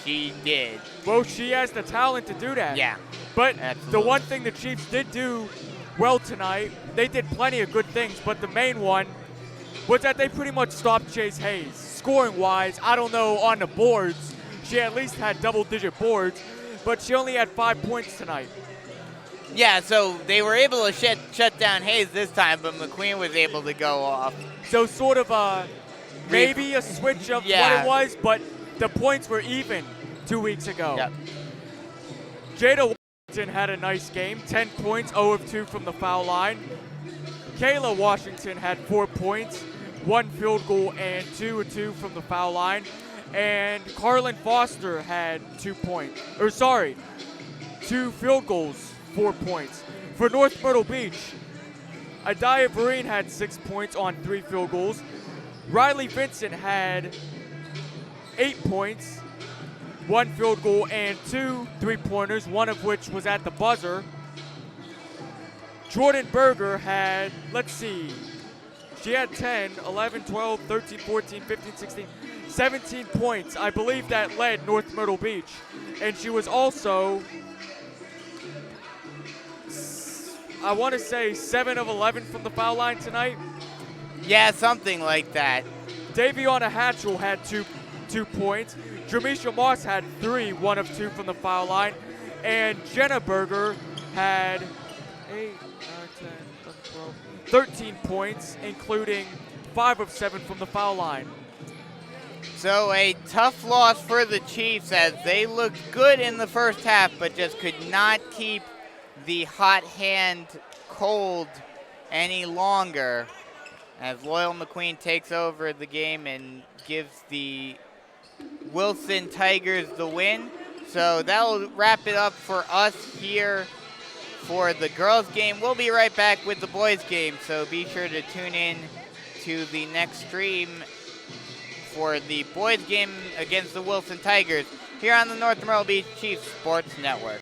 S2: she did.
S3: Well, she has the talent to do that.
S2: Yeah.
S3: But
S2: absolutely.
S3: The one thing the Chiefs did do well tonight, they did plenty of good things, but the main one was that they pretty much stopped Chase Hayes. Scoring-wise, I don't know on the boards. She at least had double-digit boards, but she only had 5 points tonight.
S2: Yeah, so they were able to shut down Hayes this time, but McQueen was able to go off.
S3: So sort of maybe a switch of what it was, but the points were even 2 weeks ago.
S2: Yep.
S3: Jada Washington had a nice game, 10 points, 0 of 2 from the foul line. Kayla Washington had 4 points, 1 field goal, and 2 of 2 from the foul line. And Carlin Foster had 2 points. 2 field goals, 4 points. For North Myrtle Beach, Adaya Vereen had 6 points on 3 field goals. Riley Vincent had 8 points, 1 field goal, and 2 3-pointers, one of which was at the buzzer. Jordan Berger had, she had 10, 11, 12, 13, 14, 15, 16, 17 points. I believe that led North Myrtle Beach. And she was also, I want to say 7 of 11 from the foul line tonight.
S2: Yeah, something like that.
S3: Daviana Hatchell had 2 points. Jermisha Moss had 3, 1 of 2 from the foul line. And Jenna Berger had 8, 9, 10, 11, 12, 13 points, including 5 of 7 from the foul line.
S2: So a tough loss for the Chiefs, as they looked good in the first half, but just could not keep the hot hand cold any longer, as Loyal McQueen takes over the game and gives the Wilson Tigers the win. So that'll wrap it up for us here for the girls game. We'll be right back with the boys game, so be sure to tune in to the next stream for the boys game against the Wilson Tigers here on the North Myrtle Beach Chiefs Sports Network.